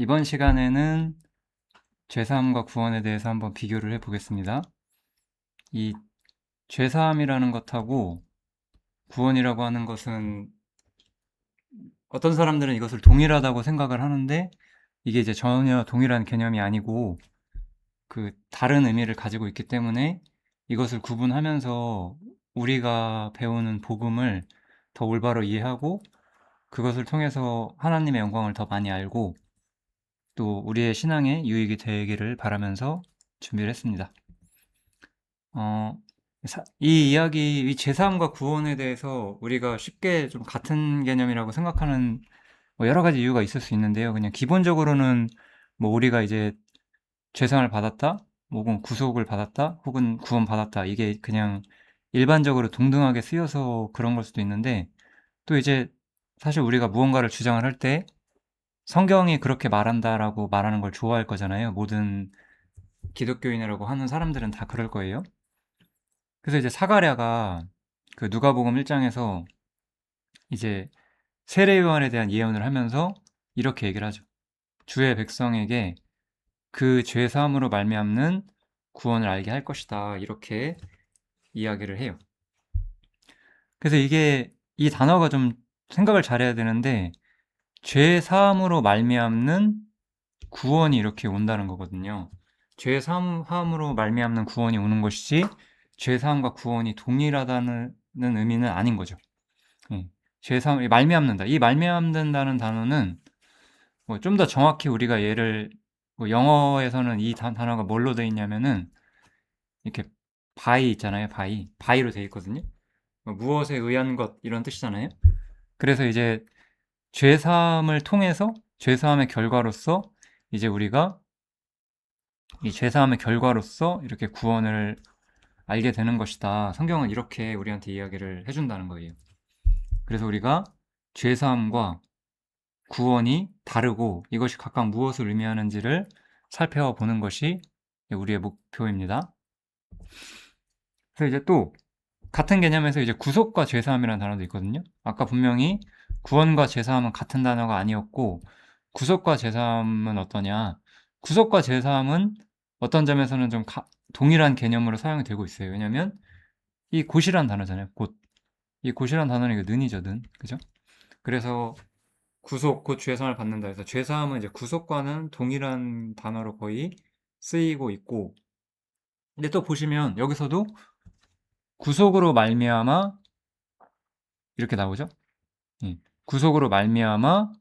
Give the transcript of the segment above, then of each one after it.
이번 시간에는 죄사함과 구원에 대해서 한번 비교를 해보겠습니다. 이 죄사함이라는 것하고 구원이라고 하는 것은 어떤 사람들은 이것을 동일하다고 생각을 하는데 이게 이제 전혀 동일한 개념이 아니고 그 다른 의미를 가지고 있기 때문에 이것을 구분하면서 우리가 배우는 복음을 더 올바로 이해하고 그것을 통해서 하나님의 영광을 더 많이 알고 또 우리의 신앙에 유익이 되기를 바라면서 준비를 했습니다. 어, 이 이야기, 이 제사함과 구원에 대해서 우리가 쉽게 좀 같은 개념이라고 생각하는 뭐 여러 가지 이유가 있을 수 있는데요. 그냥 기본적으로는 뭐 우리가 이제 죄상을 받았다, 혹은 구속을 받았다, 혹은 구원받았다. 이게 그냥 일반적으로 동등하게 쓰여서 그런 걸 수도 있는데 또 이제 사실 우리가 무언가를 주장을 할 때 성경이 그렇게 말한다라고 말하는 걸 좋아할 거잖아요. 모든 기독교인이라고 하는 사람들은 다 그럴 거예요. 그래서 이제 사가랴가 그 누가복음 1장에서 이제 세례 요한에 대한 예언을 하면서 이렇게 얘기를 하죠. 주의 백성에게 그 죄 사함으로 말미암는 구원을 알게 할 것이다. 이렇게 이야기를 해요. 그래서 이게 이 단어가 좀 생각을 잘해야 되는데 죄 사함으로 말미암는 구원이 이렇게 온다는 거거든요. 죄 사함으로 말미암는 구원이 오는 것이지 죄 사함과 구원이 동일하다는 의미는 아닌 거죠. 예. 죄사함 말미암는다. 이 말미암는다는 단어는 뭐 좀 더 정확히 우리가 얘를 뭐 영어에서는 이 단어가 뭘로 돼 있냐면은 이렇게 by 있잖아요. by로 돼 있거든요. 뭐 무엇에 의한 것 이런 뜻이잖아요. 그래서 이제 죄사함을 통해서 죄사함의 결과로서 이제 우리가 이 죄사함의 결과로서 이렇게 구원을 알게 되는 것이다. 성경은 이렇게 우리한테 이야기를 해준다는 거예요. 그래서 우리가 죄사함과 구원이 다르고 이것이 각각 무엇을 의미하는지를 살펴보는 것이 우리의 목표입니다. 그래서 이제 또 같은 개념에서 이제 구속과 죄사함이라는 단어도 있거든요. 아까 분명히 구원과 죄사함은 같은 단어가 아니었고 구속과 죄사함은 어떠냐? 구속과 죄사함은 어떤 점에서는 좀 동일한 개념으로 사용이 되고 있어요. 왜냐하면 이 곧이란 단어잖아요. 곧. 이 곧이란 단어는 이거 는이죠, 는. 그죠? 그래서 구속, 곧 죄사함을 받는다 해서 죄사함은 이제 구속과는 동일한 단어로 거의 쓰이고 있고 근데 또 보시면 여기서도 구속으로 말미암아 이렇게 나오죠. 예. 구속으로 말미암아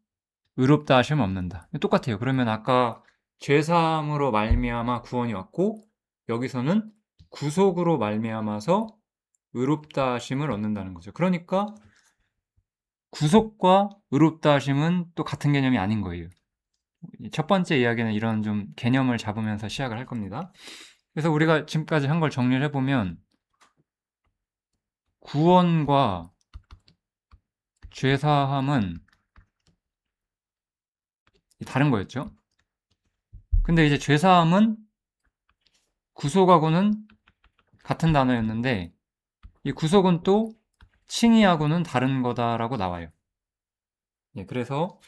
의롭다 하심은 없는다. 똑같아요. 그러면 아까 죄사함으로 말미암아 구원이 왔고 여기서는 구속으로 말미암아서 의롭다 하심을 얻는다는 거죠. 그러니까 구속과 의롭다 하심은 또 같은 개념이 아닌 거예요. 첫 번째 이야기는 이런 좀 개념을 잡으면서 시작을 할 겁니다. 그래서 우리가 지금까지 한 걸 정리를 해보면 구원과 죄사함은 다른 거였죠. 근데 이제 죄사함은 구속하고는 같은 단어였는데 이 구속은 또 칭의하고는 다른 거다라고 나와요. 예, 그래서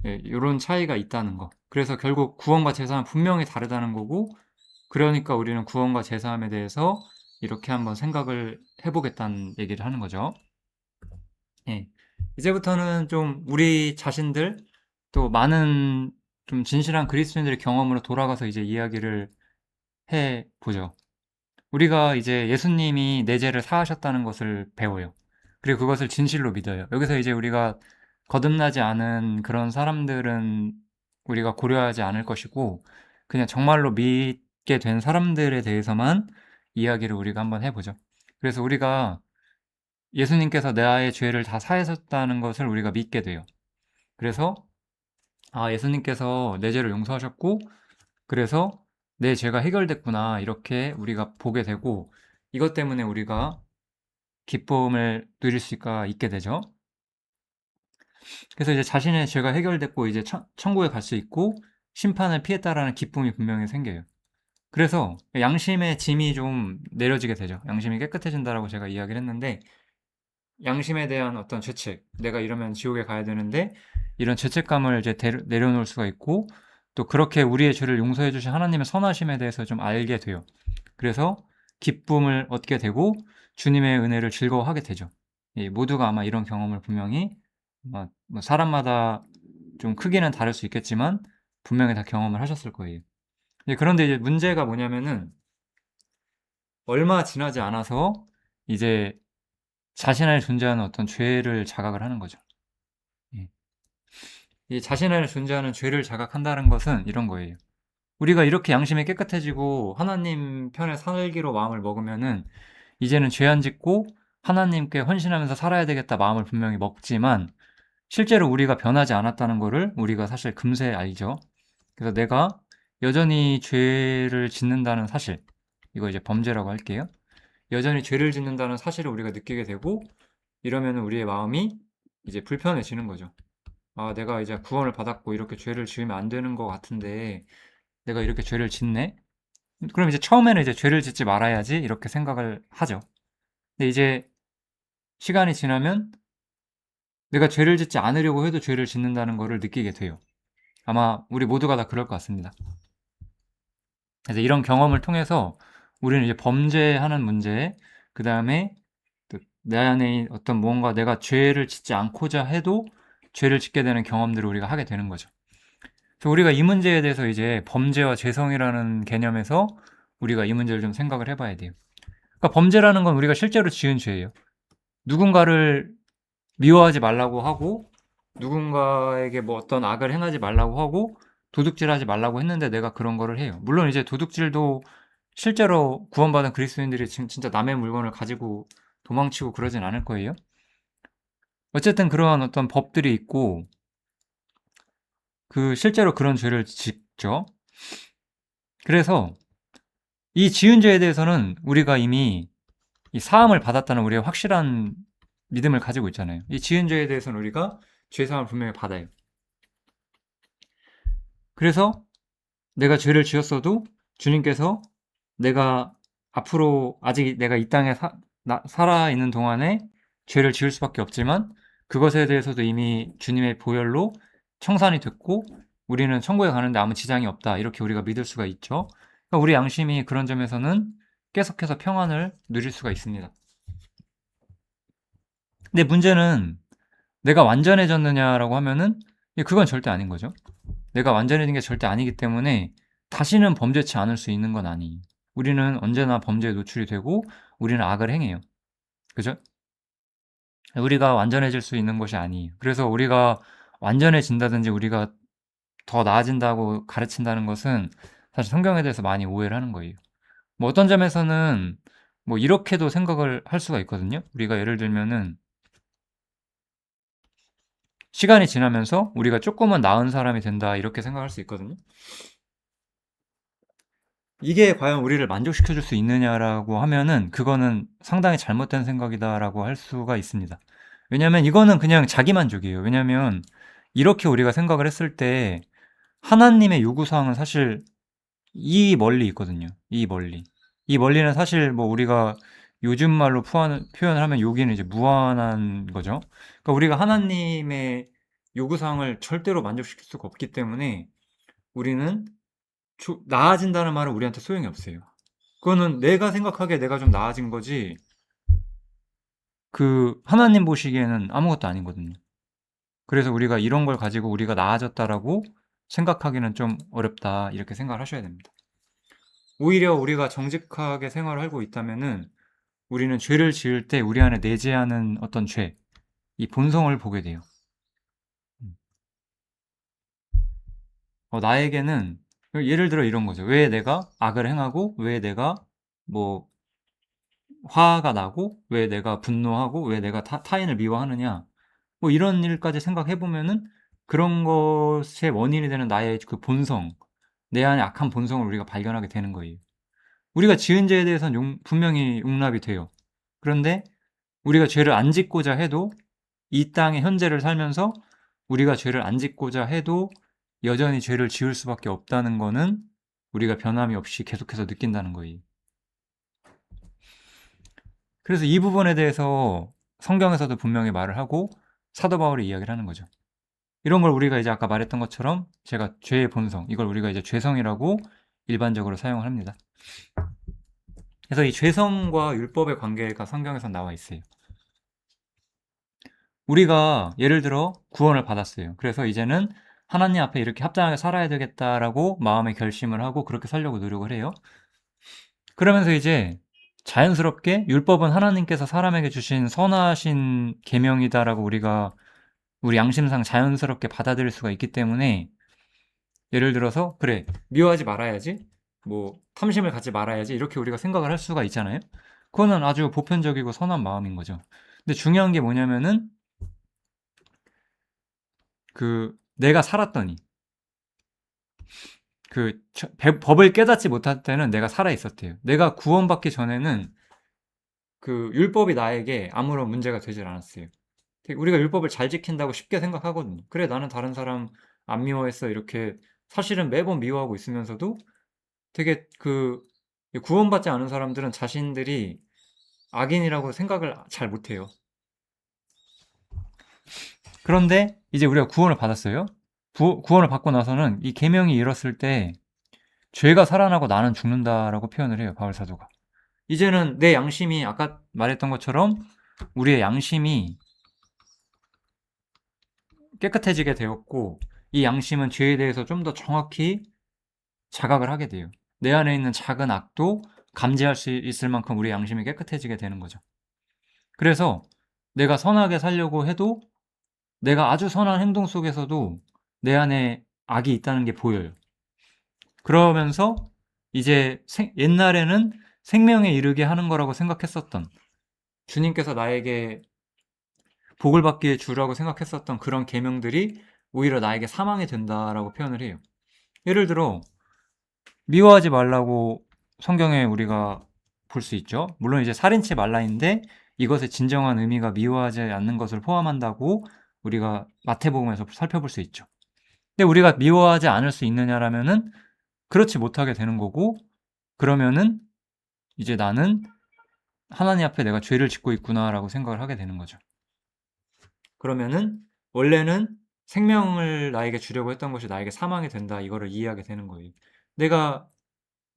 이런 차이가 있다는 거. 그래서 결국 구원과 죄사함은 분명히 다르다는 거고 그러니까 우리는 구원과 죄사함에 대해서 이렇게 한번 생각을 해보겠다는 얘기를 하는 거죠. 예. 이제부터는 좀 우리 자신들 또 많은 좀 진실한 그리스도인들의 경험으로 돌아가서 이제 이야기를 해 보죠. 우리가 이제 예수님이 내 죄를 사하셨다는 것을 배워요. 그리고 그것을 진실로 믿어요. 여기서 이제 우리가 거듭나지 않은 그런 사람들은 우리가 고려하지 않을 것이고 그냥 정말로 믿게 된 사람들에 대해서만 이야기를 우리가 한번 해보죠. 그래서 우리가 예수님께서 나의 죄를 다 사하셨다는 것을 우리가 믿게 돼요. 그래서 예수님께서 내 죄를 용서하셨고 그래서 내 죄가 해결됐구나 이렇게 우리가 보게 되고 이것 때문에 우리가 기쁨을 누릴 수가 있게 되죠. 그래서 이제 자신의 죄가 해결됐고 이제 천국에 갈 수 있고 심판을 피했다라는 기쁨이 분명히 생겨요. 그래서 양심의 짐이 좀 내려지게 되죠. 양심이 깨끗해진다라고 제가 이야기를 했는데 양심에 대한 어떤 죄책, 내가 이러면 지옥에 가야 되는데 이런 죄책감을 이제 내려놓을 수가 있고 또 그렇게 우리의 죄를 용서해 주신 하나님의 선하심에 대해서 좀 알게 돼요. 그래서 기쁨을 얻게 되고 주님의 은혜를 즐거워하게 되죠. 모두가 아마 이런 경험을 분명히 뭐 사람마다 좀 크기는 다를 수 있겠지만 분명히 다 경험을 하셨을 거예요. 그런데 이제 문제가 뭐냐면은 얼마 지나지 않아서 이제 자신 안에 존재하는 어떤 죄를 자각을 하는 거죠. 예. 이 자신 안에 존재하는 죄를 자각한다는 것은 이런 거예요. 우리가 이렇게 양심이 깨끗해지고 하나님 편에 살기로 마음을 먹으면은 이제는 죄 안 짓고 하나님께 헌신하면서 살아야 되겠다 마음을 분명히 먹지만 실제로 우리가 변하지 않았다는 거를 우리가 사실 금세 알죠. 그래서 내가 여전히 죄를 짓는다는 사실, 이거 이제 범죄라고 할게요. 여전히 죄를 짓는다는 사실을 우리가 느끼게 되고 이러면 우리의 마음이 이제 불편해지는 거죠. 아, 내가 이제 구원을 받았고 이렇게 죄를 지으면 안 되는 것 같은데 내가 이렇게 죄를 짓네? 그럼 이제 처음에는 이제 죄를 짓지 말아야지 이렇게 생각을 하죠. 근데 이제 시간이 지나면 내가 죄를 짓지 않으려고 해도 죄를 짓는다는 거를 느끼게 돼요. 아마 우리 모두가 다 그럴 것 같습니다. 그래서 이런 경험을 통해서 우리는 이제 범죄하는 문제, 그 다음에 내 안에 어떤 무언가 내가 죄를 짓지 않고자 해도 죄를 짓게 되는 경험들을 우리가 하게 되는 거죠. 그래서 우리가 이 문제에 대해서 이제 범죄와 죄성이라는 개념에서 우리가 이 문제를 좀 생각을 해봐야 돼요. 그러니까 범죄라는 건 우리가 실제로 지은 죄예요. 누군가를 미워하지 말라고 하고 누군가에게 뭐 어떤 악을 행하지 말라고 하고 도둑질하지 말라고 했는데 내가 그런 거를 해요. 물론 이제 도둑질도 실제로 구원받은 그리스도인들이 진짜 남의 물건을 가지고 도망치고 그러진 않을 거예요. 어쨌든 그러한 어떤 법들이 있고 실제로 그런 죄를 짓죠. 그래서 이 지은 죄에 대해서는 우리가 이미 이 사함을 받았다는 우리의 확실한 믿음을 가지고 있잖아요. 이 지은 죄에 대해서는 우리가 죄사함을 분명히 받아요. 그래서 내가 죄를 지었어도 주님께서 내가 앞으로 아직 내가 이 땅에 살아있는 동안에 죄를 지을 수밖에 없지만 그것에 대해서도 이미 주님의 보혈로 청산이 됐고 우리는 천국에 가는데 아무 지장이 없다. 이렇게 우리가 믿을 수가 있죠. 그러니까 우리 양심이 그런 점에서는 계속해서 평안을 누릴 수가 있습니다. 근데 문제는 내가 완전해졌느냐라고 하면은 그건 절대 아닌 거죠. 내가 완전해진 게 절대 아니기 때문에 다시는 범죄치 않을 수 있는 건 아니에요. 우리는 언제나 범죄에 노출이 되고 우리는 악을 행해요. 그죠? 우리가 완전해질 수 있는 것이 아니에요. 그래서 우리가 완전해진다든지 우리가 더 나아진다고 가르친다는 것은 사실 성경에 대해서 많이 오해를 하는 거예요. 뭐 어떤 점에서는 뭐 이렇게도 생각을 할 수가 있거든요. 우리가 예를 들면은 시간이 지나면서 우리가 조금은 나은 사람이 된다 이렇게 생각할 수 있거든요. 이게 과연 우리를 만족시켜 줄 수 있느냐라고 하면은 그거는 상당히 잘못된 생각이다라고 할 수가 있습니다. 왜냐하면 이거는 그냥 자기 만족이에요. 왜냐하면 이렇게 우리가 생각을 했을 때 하나님의 요구사항은 사실 이 멀리 있거든요. 이 멀리. 이 멀리는 사실 뭐 우리가 요즘 말로 표현을 하면 여기는 이제 무한한 거죠. 그러니까 우리가 하나님의 요구사항을 절대로 만족시킬 수가 없기 때문에 우리는 나아진다는 말은 우리한테 소용이 없어요. 그거는 내가 생각하기에 내가 좀 나아진 거지 하나님 보시기에는 아무것도 아니거든요. 그래서 우리가 이런 걸 가지고 우리가 나아졌다라고 생각하기는 좀 어렵다 이렇게 생각을 하셔야 됩니다. 오히려 우리가 정직하게 생활을 하고 있다면은 우리는 죄를 지을 때 우리 안에 내재하는 어떤 죄, 이 본성을 보게 돼요. 나에게는 예를 들어 이런 거죠. 왜 내가 악을 행하고 왜 내가 뭐 화가 나고 왜 내가 분노하고 왜 내가 타인을 미워하느냐 뭐 이런 일까지 생각해 보면은 그런 것의 원인이 되는 나의 그 본성, 내 안에 악한 본성을 우리가 발견하게 되는 거예요. 우리가 지은 죄에 대해서는 분명히 용납이 돼요. 그런데 우리가 죄를 안 짓고자 해도 이 땅의 현재를 살면서 우리가 죄를 안 짓고자 해도 여전히 죄를 지을 수밖에 없다는 거는 우리가 변함이 없이 계속해서 느낀다는 거예요. 그래서 이 부분에 대해서 성경에서도 분명히 말을 하고 사도 바울이 이야기를 하는 거죠. 이런 걸 우리가 이제 아까 말했던 것처럼 제가 죄의 본성, 이걸 우리가 이제 죄성이라고 일반적으로 사용을 합니다. 그래서 이 죄성과 율법의 관계가 성경에서 나와 있어요. 우리가 예를 들어 구원을 받았어요. 그래서 이제는 하나님 앞에 이렇게 합당하게 살아야 되겠다라고 마음에 결심을 하고 그렇게 살려고 노력을 해요. 그러면서 이제 자연스럽게 율법은 하나님께서 사람에게 주신 선하신 계명이다라고 우리 양심상 자연스럽게 받아들일 수가 있기 때문에, 예를 들어서 그래, 미워하지 말아야지, 뭐 탐심을 갖지 말아야지, 이렇게 우리가 생각을 할 수가 있잖아요. 그거는 아주 보편적이고 선한 마음인 거죠. 근데 중요한 게 뭐냐면은 내가 살았더니 법을 깨닫지 못할 때는 내가 살아 있었대요. 내가 구원받기 전에는 율법이 나에게 아무런 문제가 되질 않았어요. 우리가 율법을 잘 지킨다고 쉽게 생각하거든요. 그래, 나는 다른 사람 안 미워했어, 이렇게 사실은 매번 미워하고 있으면서도 되게 구원받지 않은 사람들은 자신들이 악인이라고 생각을 잘 못해요. 그런데 이제 우리가 구원을 받았어요. 구원을 받고 나서는 이 계명이 이뤘을 때 죄가 살아나고 나는 죽는다라고 표현을 해요, 바울 사도가. 이제는 내 양심이, 아까 말했던 것처럼 우리의 양심이 깨끗해지게 되었고, 이 양심은 죄에 대해서 좀 더 정확히 자각을 하게 돼요. 내 안에 있는 작은 악도 감지할 수 있을 만큼 우리 양심이 깨끗해지게 되는 거죠. 그래서 내가 선하게 살려고 해도 내가 아주 선한 행동 속에서도 내 안에 악이 있다는 게 보여요. 그러면서 이제 옛날에는 생명에 이르게 하는 거라고 생각했었던, 주님께서 나에게 복을 받게 주라고 생각했었던 그런 계명들이 오히려 나에게 사망이 된다라고 표현을 해요. 예를 들어 미워하지 말라고 성경에 우리가 볼 수 있죠. 물론 이제 살인치 말라인데 이것의 진정한 의미가 미워하지 않는 것을 포함한다고 우리가 마태복음에서 살펴볼 수 있죠. 근데 우리가 미워하지 않을 수 있느냐라면은 그렇지 못하게 되는 거고, 그러면은 이제 나는 하나님 앞에 내가 죄를 짓고 있구나라고 생각을 하게 되는 거죠. 그러면은 원래는 생명을 나에게 주려고 했던 것이 나에게 사망이 된다, 이거를 이해하게 되는 거예요. 내가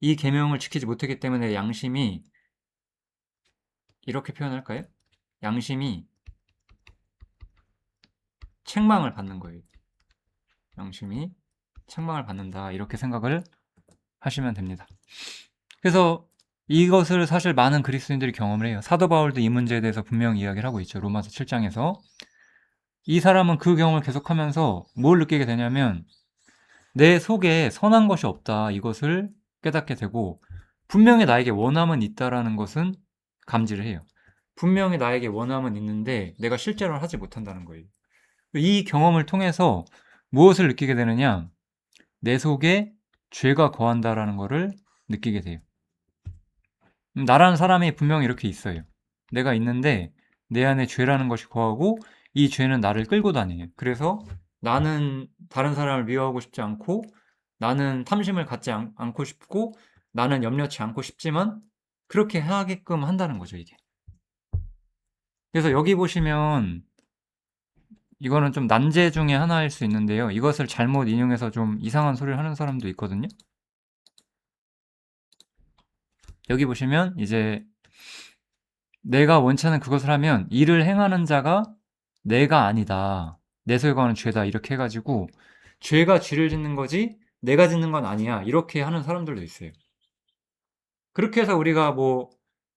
이 계명을 지키지 못했기 때문에 양심이, 이렇게 표현할까요? 양심이 책망을 받는 거예요. 양심이 책망을 받는다, 이렇게 생각을 하시면 됩니다. 그래서 이것을 사실 많은 그리스도인들이 경험을 해요. 사도 바울도 이 문제에 대해서 분명히 이야기를 하고 있죠. 로마서 7장에서. 이 사람은 그 경험을 계속하면서 뭘 느끼게 되냐면 내 속에 선한 것이 없다, 이것을 깨닫게 되고, 분명히 나에게 원함은 있다라는 것은 감지를 해요. 분명히 나에게 원함은 있는데 내가 실제로는 하지 못한다는 거예요. 이 경험을 통해서 무엇을 느끼게 되느냐? 내 속에 죄가 거한다라는 것을 느끼게 돼요. 나라는 사람이 분명히 이렇게 있어요. 내가 있는데 내 안에 죄라는 것이 거하고 이 죄는 나를 끌고 다녀요. 그래서 나는 다른 사람을 미워하고 싶지 않고, 나는 탐심을 갖지 않고 싶고, 나는 염려치 않고 싶지만 그렇게 하게끔 한다는 거죠, 이게. 그래서 여기 보시면 이거는 좀 난제 중에 하나일 수 있는데요. 이것을 잘못 인용해서 좀 이상한 소리를 하는 사람도 있거든요. 여기 보시면 이제 내가 원치 않는 그것을 하면 이를 행하는 자가 내가 아니다, 내 속에 거하는 죄다, 이렇게 해가지고 죄가 죄를 짓는 거지 내가 짓는 건 아니야, 이렇게 하는 사람들도 있어요. 그렇게 해서 우리가 뭐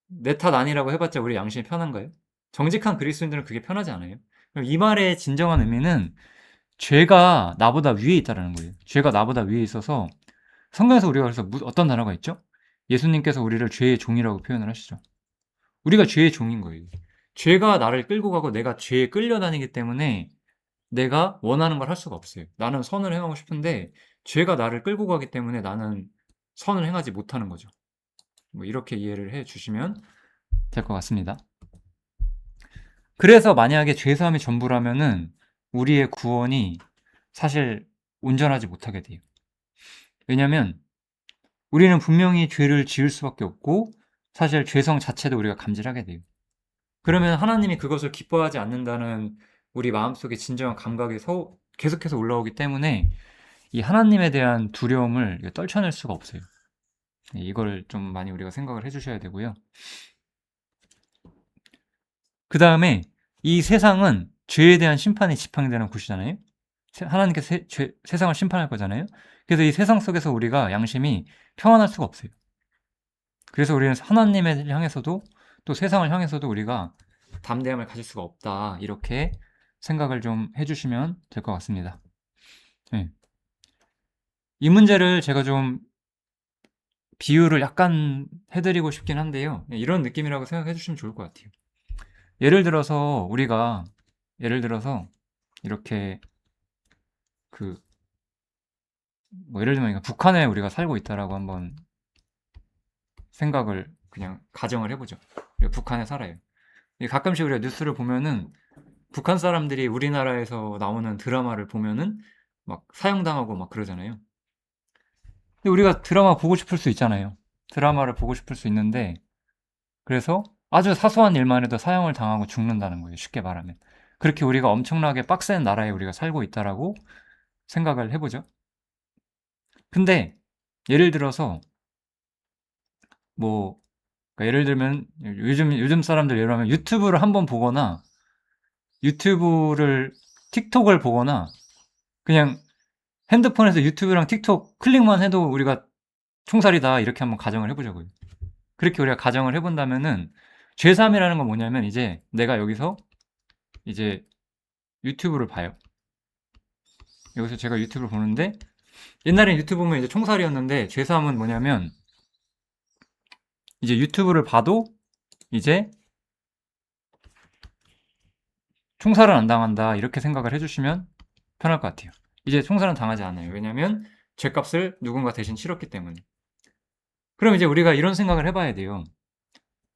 내 탓 아니라고 해봤자 우리 양심이 편한가요? 정직한 그리스도인들은 그게 편하지 않아요. 이 말의 진정한 의미는 죄가 나보다 위에 있다는 거예요. 죄가 나보다 위에 있어서, 성경에서 우리가 그래서 어떤 단어가 있죠? 예수님께서 우리를 죄의 종이라고 표현을 하시죠. 우리가 죄의 종인 거예요. 죄가 나를 끌고 가고 내가 죄에 끌려다니기 때문에 내가 원하는 걸 할 수가 없어요. 나는 선을 행하고 싶은데 죄가 나를 끌고 가기 때문에 나는 선을 행하지 못하는 거죠. 뭐 이렇게 이해를 해 주시면 될 것 같습니다. 그래서 만약에 죄사함이 전부라면은 우리의 구원이 사실 온전하지 못하게 돼요. 왜냐하면 우리는 분명히 죄를 지을 수밖에 없고 사실 죄성 자체도 우리가 감지를 하게 돼요. 그러면 하나님이 그것을 기뻐하지 않는다는 우리 마음속에 진정한 감각이 계속해서 올라오기 때문에 이 하나님에 대한 두려움을 떨쳐낼 수가 없어요. 이걸 좀 많이 우리가 생각을 해주셔야 되고요. 그 다음에 이 세상은 죄에 대한 심판이 지팡이되는 곳이잖아요. 하나님께서 세상을 심판할 거잖아요. 그래서 이 세상 속에서 우리가 양심이 평안할 수가 없어요. 그래서 우리는 하나님을 향해서도 또 세상을 향해서도 우리가 담대함을 가질 수가 없다. 이렇게 생각을 좀 해주시면 될 것 같습니다. 네. 이 문제를 제가 좀 비유를 약간 해드리고 싶긴 한데요. 이런 느낌이라고 생각해 주시면 좋을 것 같아요. 예를 들어서 이렇게 예를 들면 북한에 우리가 살고 있다라고 한번 생각을 그냥 가정을 해보죠. 우리가 북한에 살아요. 가끔씩 우리가 뉴스를 보면은 북한 사람들이 우리나라에서 나오는 드라마를 보면은 막 사형당하고 막 그러잖아요. 근데 우리가 드라마 보고 싶을 수 있잖아요. 드라마를 보고 싶을 수 있는데 그래서 아주 사소한 일만 해도 사형을 당하고 죽는다는 거예요. 쉽게 말하면. 그렇게 우리가 엄청나게 빡센 나라에 우리가 살고 있다라고 생각을 해보죠. 근데 예를 들어서 그러니까 예를 들면 요즘 사람들 예를 들면 유튜브를 한번 보거나 틱톡을 보거나 그냥 핸드폰에서 유튜브랑 틱톡 클릭만 해도 우리가 총살이다 이렇게 한번 가정을 해보자고요. 그렇게 우리가 가정을 해본다면은 죄삼이라는 건 뭐냐면 이제 내가 여기서 이제 유튜브를 봐요. 여기서 제가 유튜브를 보는데 옛날엔 유튜브 보면 이제 총살이었는데 죄삼은 뭐냐면 이제 유튜브를 봐도 이제 총살은 안 당한다 이렇게 생각을 해주시면 편할 것 같아요. 이제 총살은 당하지 않아요. 왜냐면 죄값을 누군가 대신 치렀기 때문에. 그럼 이제 우리가 이런 생각을 해봐야 돼요.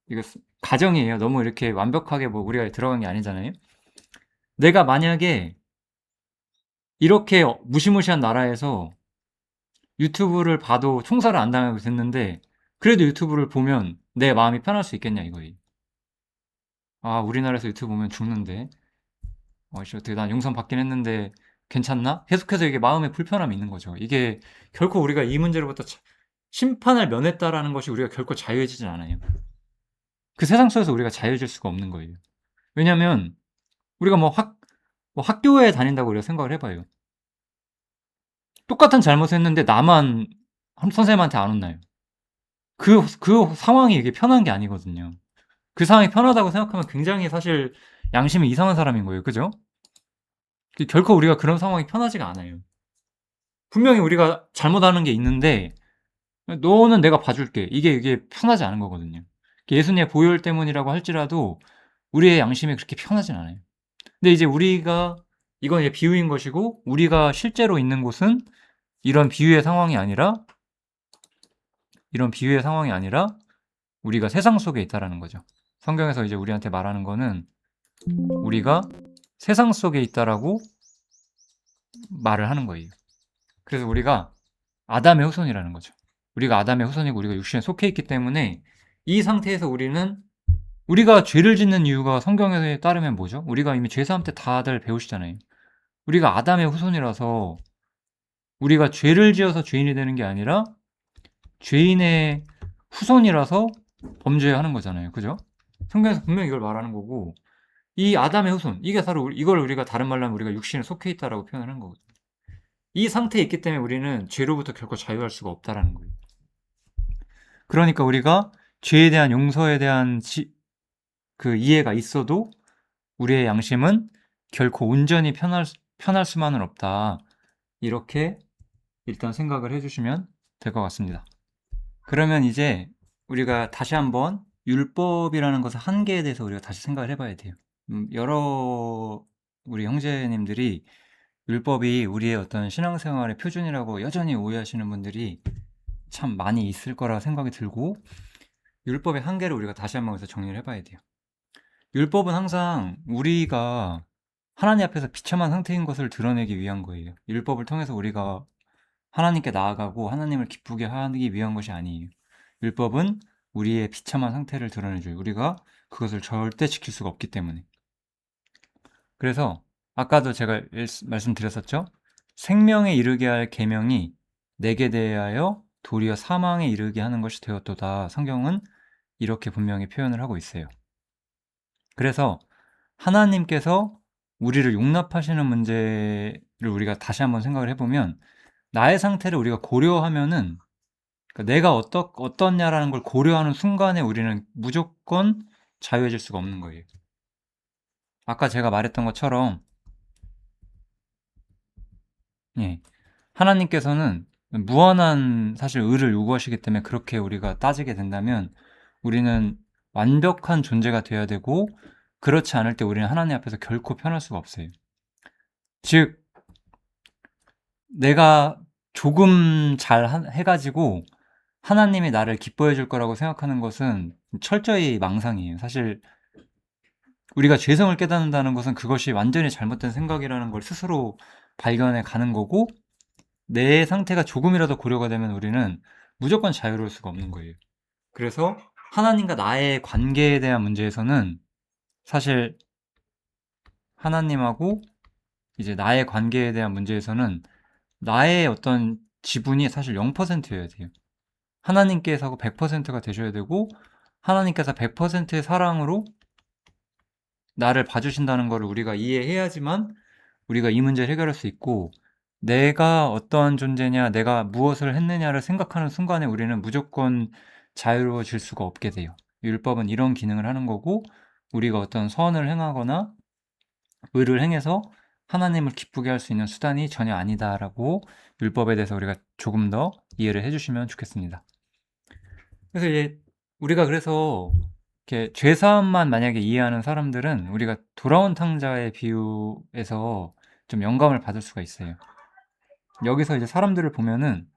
이거 가정이에요. 너무 이렇게 완벽하게 우리가 들어간 게 아니잖아요. 내가 만약에 이렇게 무시무시한 나라에서 유튜브를 봐도 총살을 안 당하고 됐는데 그래도 유튜브를 보면 내 마음이 편할 수 있겠냐 이거예요. 아, 우리나라에서 유튜브 보면 죽는데 어떻게 난 용서 받긴 했는데 괜찮나? 계속해서 이게 마음에 불편함이 있는 거죠. 이게 결코 우리가 이 문제로부터 심판을 면했다라는 것이 우리가 결코 자유해지진 않아요. 그 세상 속에서 우리가 자유해질 수가 없는 거예요. 왜냐면 우리가 학교에 다닌다고 우리가 생각을 해봐요. 똑같은 잘못을 했는데 나만 선생님한테 안 혼나요. 그 상황이 이게 편한 게 아니거든요. 그 상황이 편하다고 생각하면 굉장히 사실 양심이 이상한 사람인 거예요. 그죠? 결코 우리가 그런 상황이 편하지가 않아요. 분명히 우리가 잘못하는 게 있는데 너는 내가 봐줄게. 이게 편하지 않은 거거든요. 예수님의 보혈 때문이라고 할지라도 우리의 양심이 그렇게 편하진 않아요. 근데 이제 이건 이제 비유인 것이고 우리가 실제로 있는 곳은 이런 비유의 상황이 아니라 우리가 세상 속에 있다라는 거죠. 성경에서 이제 우리한테 말하는 거는 우리가 세상 속에 있다라고 말을 하는 거예요. 그래서 우리가 아담의 후손이라는 거죠. 우리가 아담의 후손이고 우리가 육신에 속해 있기 때문에 이 상태에서 우리가 죄를 짓는 이유가 성경에 따르면 뭐죠? 우리가 이미 죄사함 때 다들 배우시잖아요. 우리가 아담의 후손이라서 우리가 죄를 지어서 죄인이 되는 게 아니라 죄인의 후손이라서 범죄하는 거잖아요. 그죠? 성경에서 분명히 이걸 말하는 거고 이 아담의 후손 이게 바로 이걸 우리가 다른 말로 하면 우리가 육신에 속해 있다라고 표현을 한 거거든요. 이 상태에 있기 때문에 우리는 죄로부터 결코 자유할 수가 없다라는 거예요. 그러니까 우리가 죄에 대한 용서에 대한 그 이해가 있어도 우리의 양심은 결코 온전히 편할 수만은 없다. 이렇게 일단 생각을 해주시면 될 것 같습니다. 그러면 이제 우리가 다시 한번 율법이라는 것의 한계에 대해서 우리가 다시 생각을 해봐야 돼요. 여러 우리 형제님들이 율법이 우리의 어떤 신앙생활의 표준이라고 여전히 오해하시는 분들이 참 많이 있을 거라 생각이 들고 율법의 한계를 우리가 다시 한번 여기서 정리를 해봐야 돼요. 율법은 항상 우리가 하나님 앞에서 비참한 상태인 것을 드러내기 위한 거예요. 율법을 통해서 우리가 하나님께 나아가고 하나님을 기쁘게 하기 위한 것이 아니에요. 율법은 우리의 비참한 상태를 드러내줘요. 우리가 그것을 절대 지킬 수가 없기 때문에. 그래서 아까도 제가 말씀드렸었죠? 생명에 이르게 할 계명이 내게 대하여 도리어 사망에 이르게 하는 것이 되었도다. 성경은 이렇게 분명히 표현을 하고 있어요. 그래서 하나님께서 우리를 용납하시는 문제를 우리가 다시 한번 생각을 해보면, 나의 상태를 우리가 고려하면은, 그러니까 내가 어떻냐라는 걸 고려하는 순간에 우리는 무조건 자유해질 수가 없는 거예요. 아까 제가 말했던 것처럼, 예, 하나님께서는 무한한 사실 의를 요구하시기 때문에 그렇게 우리가 따지게 된다면 우리는 완벽한 존재가 되어야 되고, 그렇지 않을 때 우리는 하나님 앞에서 결코 편할 수가 없어요. 즉, 내가 조금 잘 해가지고 하나님이 나를 기뻐해 줄 거라고 생각하는 것은 철저히 망상이에요. 사실 우리가 죄성을 깨닫는다는 것은 그것이 완전히 잘못된 생각이라는 걸 스스로 발견해 가는 거고, 내 상태가 조금이라도 고려가 되면 우리는 무조건 자유로울 수가 없는 거예요. 그래서 하나님과 나의 관계에 대한 문제에서는 사실 하나님하고 이제 나의 관계에 대한 문제에서는 나의 어떤 지분이 사실 0%여야 돼요. 하나님께서 100%가 되셔야 되고, 하나님께서 100%의 사랑으로 나를 봐주신다는 것을 우리가 이해해야지만 우리가 이 문제를 해결할 수 있고, 내가 어떠한 존재냐, 내가 무엇을 했느냐를 생각하는 순간에 우리는 무조건 자유로워질 수가 없게 돼요. 율법은 이런 기능을 하는 거고, 우리가 어떤 선을 행하거나 의를 행해서 하나님을 기쁘게 할 수 있는 수단이 전혀 아니다라고 율법에 대해서 우리가 조금 더 이해를 해주시면 좋겠습니다. 그래서 이제 우리가 그래서 이렇게 죄사함만 만약에 이해하는 사람들은 우리가 돌아온 탕자의 비유에서 좀 영감을 받을 수가 있어요. 여기서 이제 사람들을 보면은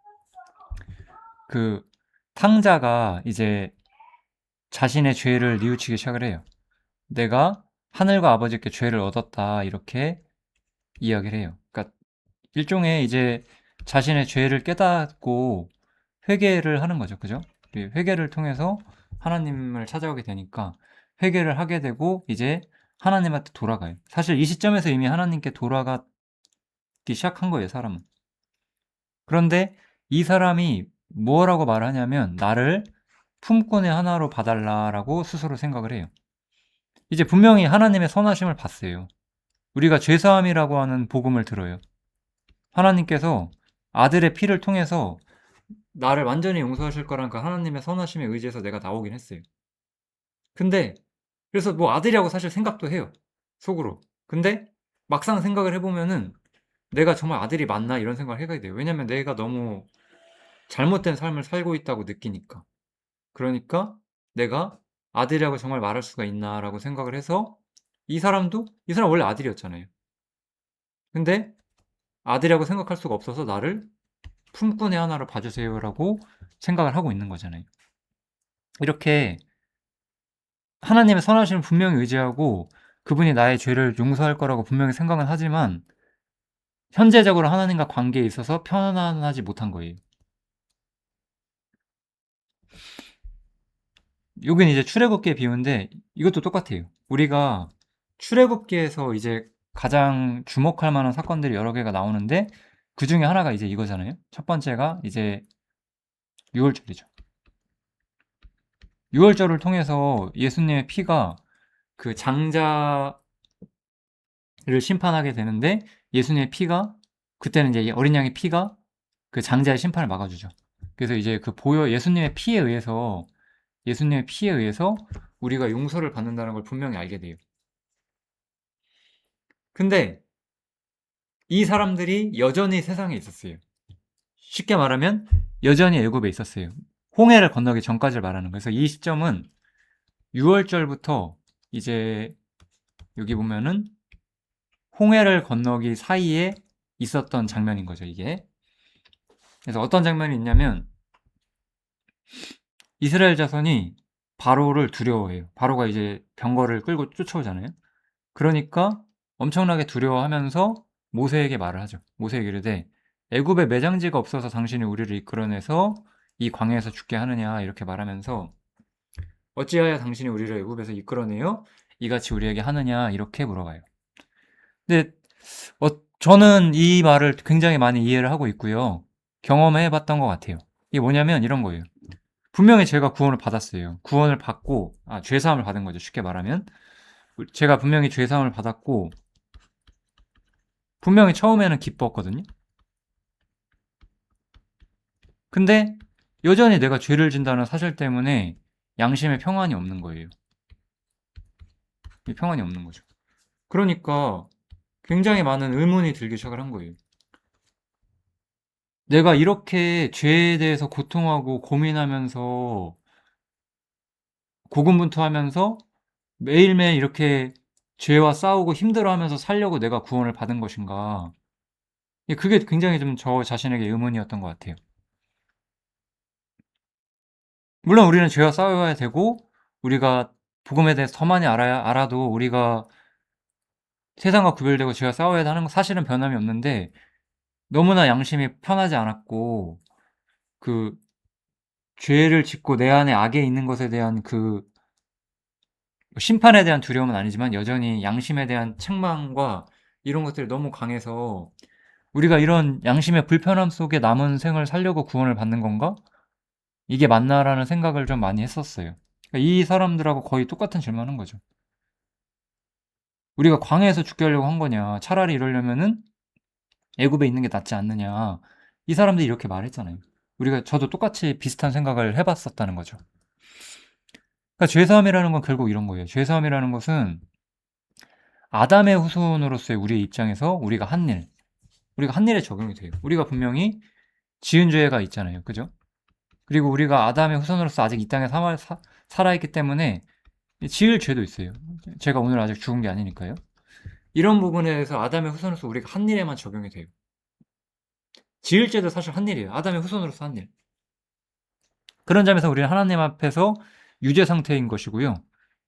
그 탕자가 이제 자신의 죄를 뉘우치기 시작을 해요. 내가 하늘과 아버지께 죄를 얻었다, 이렇게 이야기를 해요. 그러니까 일종의 이제 자신의 죄를 깨닫고 회개를 하는 거죠. 그죠? 회개를 통해서 하나님을 찾아오게 되니까 회개를 하게 되고 이제 하나님한테 돌아가요. 사실 이 시점에서 이미 하나님께 돌아가기 시작한 거예요, 사람은. 그런데 이 사람이 뭐라고 말하냐면 나를 품꾼의 하나로 봐달라라고 스스로 생각을 해요. 이제 분명히 하나님의 선하심을 봤어요. 우리가 죄사함이라고 하는 복음을 들어요. 하나님께서 아들의 피를 통해서 나를 완전히 용서하실 거라니까 하나님의 선하심에 의지해서 내가 나오긴 했어요. 근데 그래서 뭐 아들이라고 사실 생각도 해요, 속으로. 근데 막상 생각을 해보면은 내가 정말 아들이 맞나 이런 생각을 해가게 돼요. 왜냐면 내가 너무 잘못된 삶을 살고 있다고 느끼니까. 그러니까 내가 아들이라고 정말 말할 수가 있나라고 생각을 해서 이 사람 원래 아들이었잖아요. 근데 아들이라고 생각할 수가 없어서 나를 품꾼의 하나로 봐주세요라고 생각을 하고 있는 거잖아요. 이렇게 하나님의 선하심을 분명히 의지하고 그분이 나의 죄를 용서할 거라고 분명히 생각은 하지만 현재적으로 하나님과 관계에 있어서 편안하지 못한 거예요. 여긴 이제 출애굽기의 비유인데 이것도 똑같아요. 우리가 출애굽기에서 이제 가장 주목할 만한 사건들이 여러 개가 나오는데 그 중에 하나가 이제 이거잖아요. 첫 번째가 이제 유월절이죠. 유월절을 통해서 예수님의 피가 그 장자를 심판하게 되는데, 예수님의 피가, 그때는 이제 어린 양의 피가 그 장자의 심판을 막아주죠. 그래서 이제 그 예수님의 피에 의해서 우리가 용서를 받는다는 걸 분명히 알게 돼요. 근데 이 사람들이 여전히 세상에 있었어요. 쉽게 말하면 여전히 애굽에 있었어요. 홍해를 건너기 전까지를 말하는 거예요. 그래서 이 시점은 6월절부터 이제 여기 보면은 홍해를 건너기 사이에 있었던 장면인 거죠, 이게. 그래서 어떤 장면이 있냐면 이스라엘 자손이 바로를 두려워해요. 바로가 이제 병거를 끌고 쫓아오잖아요. 그러니까 엄청나게 두려워하면서 모세에게 말을 하죠. 모세에게 이르되 애굽에 매장지가 없어서 당신이 우리를 이끌어내서 이 광야에서 죽게 하느냐, 이렇게 말하면서 어찌하여 당신이 우리를 애굽에서 이끌어내요 이같이 우리에게 하느냐, 이렇게 물어봐요. 근데 저는 이 말을 굉장히 많이 이해를 하고 있고요. 경험해 봤던 것 같아요. 이게 뭐냐면 이런 거예요. 분명히 제가 구원을 받았어요. 구원을 받고, 죄사함을 받은 거죠. 쉽게 말하면. 제가 분명히 죄사함을 받았고, 분명히 처음에는 기뻤거든요. 근데 여전히 내가 죄를 진다는 사실 때문에 양심의 평안이 없는 거예요. 이 평안이 없는 거죠. 그러니까 굉장히 많은 의문이 들기 시작을 한 거예요. 내가 이렇게 죄에 대해서 고통하고 고민하면서 고군분투하면서 매일매일 이렇게 죄와 싸우고 힘들어하면서 살려고 내가 구원을 받은 것인가? 그게 굉장히 좀 저 자신에게 의문이었던 것 같아요. 물론 우리는 죄와 싸워야 되고 우리가 복음에 대해서 더 많이 알아도 우리가 세상과 구별되고 죄와 싸워야 하는 건 사실은 변함이 없는데 너무나 양심이 편하지 않았고 그 죄를 짓고 내 안에 악에 있는 것에 대한 그 심판에 대한 두려움은 아니지만 여전히 양심에 대한 책망과 이런 것들이 너무 강해서 '우리가 이런 양심의 불편함 속에 남은 생을 살려고 구원을 받는 건가? 이게 맞나?'라는 생각을 좀 많이 했었어요. 그러니까 이 사람들하고 거의 똑같은 질문을 한 거죠. '우리가 광야에서 죽게 하려고 한 거냐. 차라리 이러려면은 애굽에 있는 게 낫지 않느냐.' 이 사람들이 이렇게 말했잖아요. 저도 똑같이 비슷한 생각을 해 봤었다는 거죠. 그러니까 죄사함이라는 건 결국 이런 거예요. 죄사함이라는 것은 아담의 후손으로서의 우리의 입장에서 우리가 한 일에 적용이 돼요. 우리가 분명히 지은 죄가 있잖아요. 그죠? 그리고 우리가 아담의 후손으로서 아직 이 땅에 살아있기 때문에 지을 죄도 있어요. 제가 오늘 아직 죽은 게 아니니까요. 이런 부분에 대해서 아담의 후손으로서 우리가 한 일에만 적용이 돼요. 지을 죄도 사실 한 일이에요. 아담의 후손으로서 한 일. 그런 점에서 우리는 하나님 앞에서 유죄 상태인 것이고요.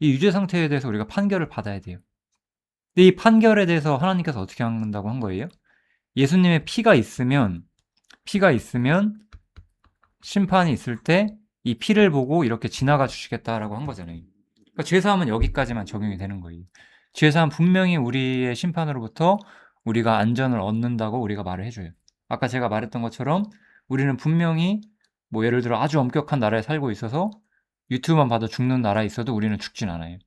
이 유죄 상태에 대해서 우리가 판결을 받아야 돼요. 근데 이 판결에 대해서 하나님께서 어떻게 한다고 한 거예요? 예수님의 피가 있으면 심판이 있을 때 이 피를 보고 이렇게 지나가 주시겠다라고 한 거잖아요. 그러니까 죄사함은 여기까지만 적용이 되는 거예요. 죄사함 분명히 우리의 심판으로부터 우리가 안전을 얻는다고 우리가 말을 해줘요. 아까 제가 말했던 것처럼 우리는 분명히 뭐 예를 들어 아주 엄격한 나라에 살고 있어서 유튜브만 봐도 죽는 나라에 있어도 우리는 죽진 않아요.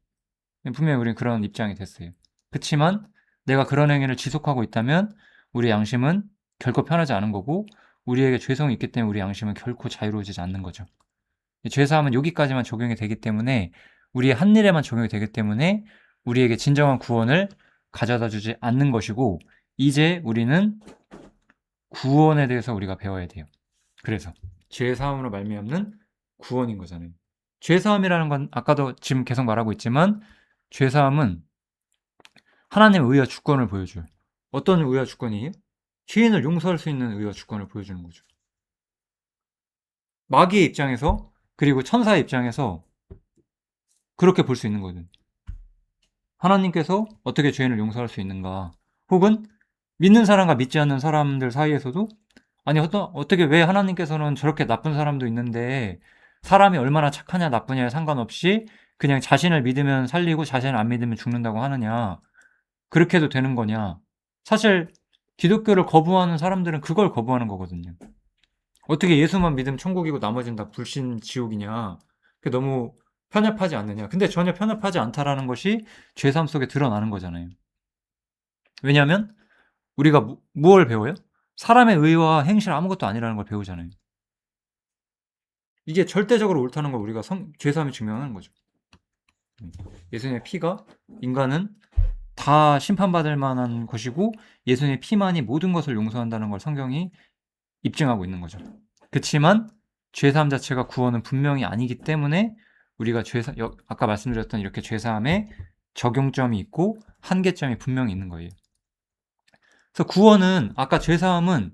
분명히 우리는 그런 입장이 됐어요. 그치만 내가 그런 행위를 지속하고 있다면 우리 양심은 결코 편하지 않은 거고 우리에게 죄성이 있기 때문에 우리 양심은 결코 자유로워지지 않는 거죠. 죄사함은 여기까지만 적용이 되기 때문에 우리의 한 일에만 적용이 되기 때문에 우리에게 진정한 구원을 가져다 주지 않는 것이고 이제 우리는 구원에 대해서 우리가 배워야 돼요. 그래서 죄사함으로 말미암는 구원인 거잖아요. 죄사함이라는 건 아까도 지금 계속 말하고 있지만 죄사함은 하나님의 의와 주권을 보여줘요. 어떤 의와 주권이에요? 죄인을 용서할 수 있는 의와 주권을 보여주는 거죠. 마귀의 입장에서 그리고 천사의 입장에서 그렇게 볼 수 있는 거거든요. 하나님께서 어떻게 죄인을 용서할 수 있는가? 혹은 믿는 사람과 믿지 않는 사람들 사이에서도 아니 어떻게 왜 하나님께서는 저렇게 나쁜 사람도 있는데 사람이 얼마나 착하냐 나쁘냐에 상관없이 그냥 자신을 믿으면 살리고 자신을 안 믿으면 죽는다고 하느냐? 그렇게 해도 되는 거냐? 사실 기독교를 거부하는 사람들은 그걸 거부하는 거거든요. 어떻게 예수만 믿으면 천국이고 나머지는 다 불신 지옥이냐? 그게 너무 편협하지 않느냐? 근데 전혀 편협하지 않다라는 것이 죄 삶 속에 드러나는 거잖아요. 왜냐하면 우리가 무엇을 배워요? 사람의 의와 행실 아무것도 아니라는 걸 배우잖아요. 이게 절대적으로 옳다는 걸 우리가 죄 사함이 증명하는 거죠. 예수님의 피가 인간은 다 심판받을 만한 것이고 예수님의 피만이 모든 것을 용서한다는 걸 성경이 입증하고 있는 거죠. 그치만 죄사함 자체가 구원은 분명히 아니기 때문에 우리가 아까 말씀드렸던 이렇게 죄사함에 적용점이 있고 한계점이 분명히 있는 거예요. 그래서 구원은 아까 죄사함은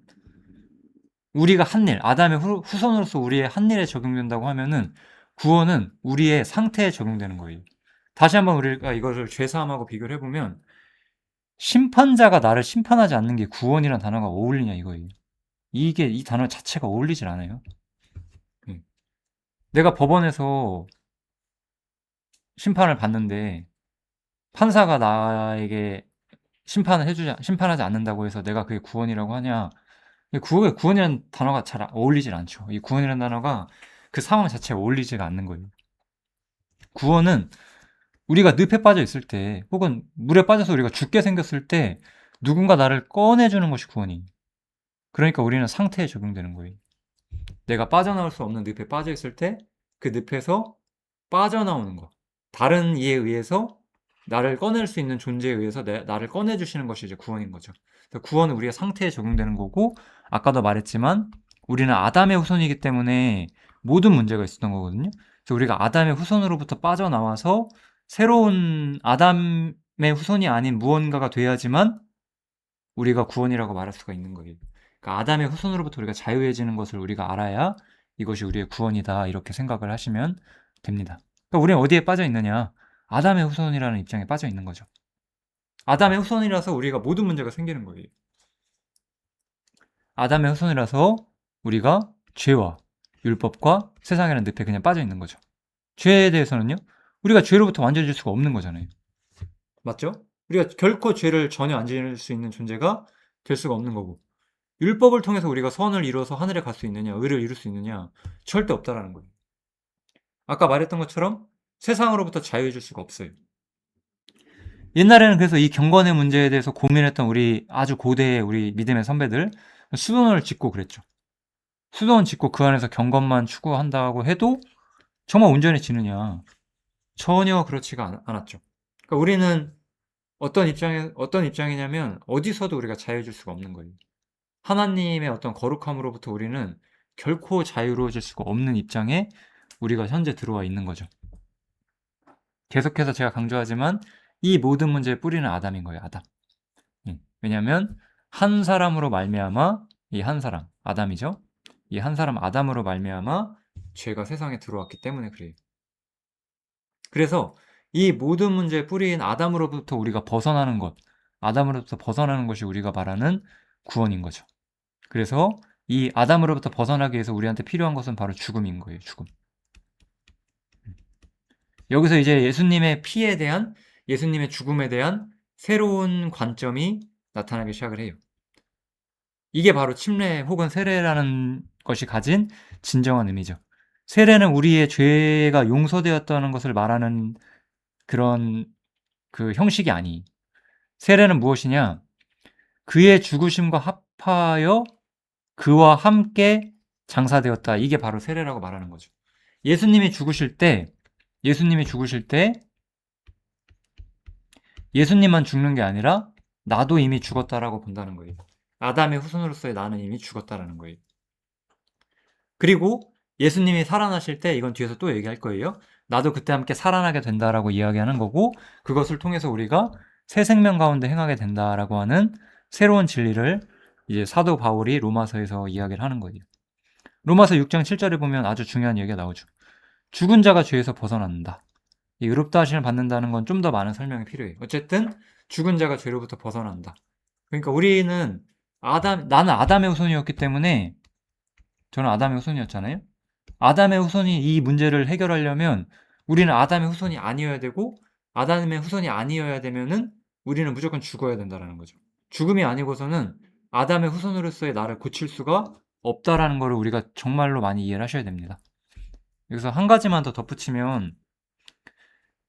우리가 한 일, 아담의 후손으로서 우리의 한 일에 적용된다고 하면은 구원은 우리의 상태에 적용되는 거예요. 다시 한번 우리가 이것을 죄사함하고 비교를 해보면 심판자가 나를 심판하지 않는 게 구원이란 단어가 어울리냐 이거예요. 이 단어 자체가 어울리질 않아요. 내가 법원에서 심판을 받는데 판사가 나에게 심판하지 않는다고 해서 내가 그게 구원이라고 하냐? 구원이라는 단어가 잘 어울리질 않죠. 이 구원이라는 단어가 그 상황 자체에 어울리지가 않는 거예요. 구원은 우리가 늪에 빠져 있을 때, 혹은 물에 빠져서 우리가 죽게 생겼을 때 누군가 나를 꺼내주는 것이 구원이에요. 그러니까 우리는 상태에 적용되는 거예요. 내가 빠져나올 수 없는 늪에 빠져 있을 때 그 늪에서 빠져나오는 거. 다른 이에 의해서 나를 꺼낼 수 있는 존재에 의해서 나를 꺼내주시는 것이 이제 구원인 거죠. 구원은 우리가 상태에 적용되는 거고, 아까도 말했지만 우리는 아담의 후손이기 때문에 모든 문제가 있었던 거거든요. 그래서 우리가 아담의 후손으로부터 빠져나와서 새로운 아담의 후손이 아닌 무언가가 돼야지만 우리가 구원이라고 말할 수가 있는 거예요. 그러니까 아담의 후손으로부터 우리가 자유해지는 것을 우리가 알아야 이것이 우리의 구원이다, 이렇게 생각을 하시면 됩니다. 그러니까 우리는 어디에 빠져 있느냐? 아담의 후손이라는 입장에 빠져 있는 거죠. 아담의 후손이라서 우리가 모든 문제가 생기는 거예요. 아담의 후손이라서 우리가 죄와 율법과 세상이라는 늪에 그냥 빠져 있는 거죠. 죄에 대해서는요, 우리가 죄로부터 완전해질 수가 없는 거잖아요. 맞죠? 우리가 결코 죄를 전혀 안 지을 수 있는 존재가 될 수가 없는 거고, 율법을 통해서 우리가 선을 이루어서 하늘에 갈 수 있느냐, 의를 이룰 수 있느냐, 절대 없다라는 거예요. 아까 말했던 것처럼 세상으로부터 자유해질 수가 없어요. 옛날에는 그래서 이 경건의 문제에 대해서 고민했던 우리 아주 고대의 우리 믿음의 선배들, 수도원을 짓고 그랬죠. 수도원 짓고 그 안에서 경건만 추구한다고 해도 정말 온전해지느냐? 전혀 그렇지가 않았죠. 그러니까 우리는 어떤 입장이냐면 어디서도 우리가 자유해질 수가 없는 거예요. 하나님의 어떤 거룩함으로부터 우리는 결코 자유로워질 수가 없는 입장에 우리가 현재 들어와 있는 거죠. 계속해서 제가 강조하지만 이 모든 문제의 뿌리는 아담인 거예요. 아담. 왜냐하면 한 사람으로 말미암아, 이 한 사람 아담이죠. 이 한 사람 아담으로 말미암아 죄가 세상에 들어왔기 때문에 그래요. 그래서 이 모든 문제의 뿌리인 아담으로부터 우리가 벗어나는 것, 아담으로부터 벗어나는 것이 우리가 말하는 구원인 거죠. 그래서 이 아담으로부터 벗어나기 위해서 우리한테 필요한 것은 바로 죽음인 거예요. 죽음. 여기서 이제 예수님의 피에 대한, 예수님의 죽음에 대한 새로운 관점이 나타나기 시작을 해요. 이게 바로 침례 혹은 세례라는 것이 가진 진정한 의미죠. 세례는 우리의 죄가 용서되었다는 것을 말하는 그런 그 형식이 아니. 세례는 무엇이냐? 그의 죽으심과 합하여 그와 함께 장사되었다. 이게 바로 세례라고 말하는 거죠. 예수님이 죽으실 때 예수님만 죽는 게 아니라 나도 이미 죽었다라고 본다는 거예요. 아담의 후손으로서의 나는 이미 죽었다라는 거예요. 그리고 예수님이 살아나실 때, 이건 뒤에서 또 얘기할 거예요. 나도 그때 함께 살아나게 된다라고 이야기하는 거고, 그것을 통해서 우리가 새 생명 가운데 행하게 된다라고 하는 새로운 진리를 이제 사도 바울이 로마서에서 이야기를 하는 거예요. 로마서 6장 7절에 보면 아주 중요한 얘기가 나오죠. 죽은 자가 죄에서 벗어난다. 이 의롭다 하심을 받는다는 건 좀 더 많은 설명이 필요해요. 어쨌든 죽은 자가 죄로부터 벗어난다. 그러니까 우리는 나는 아담의 후손이었기 때문에, 저는 아담의 후손이었잖아요. 아담의 후손이 이 문제를 해결하려면 우리는 아담의 후손이 아니어야 되고, 아담의 후손이 아니어야 되면은 우리는 무조건 죽어야 된다는 거죠. 죽음이 아니고서는 아담의 후손으로서의 나를 고칠 수가 없다라는 것을 우리가 정말로 많이 이해를 하셔야 됩니다. 여기서 한 가지만 더 덧붙이면,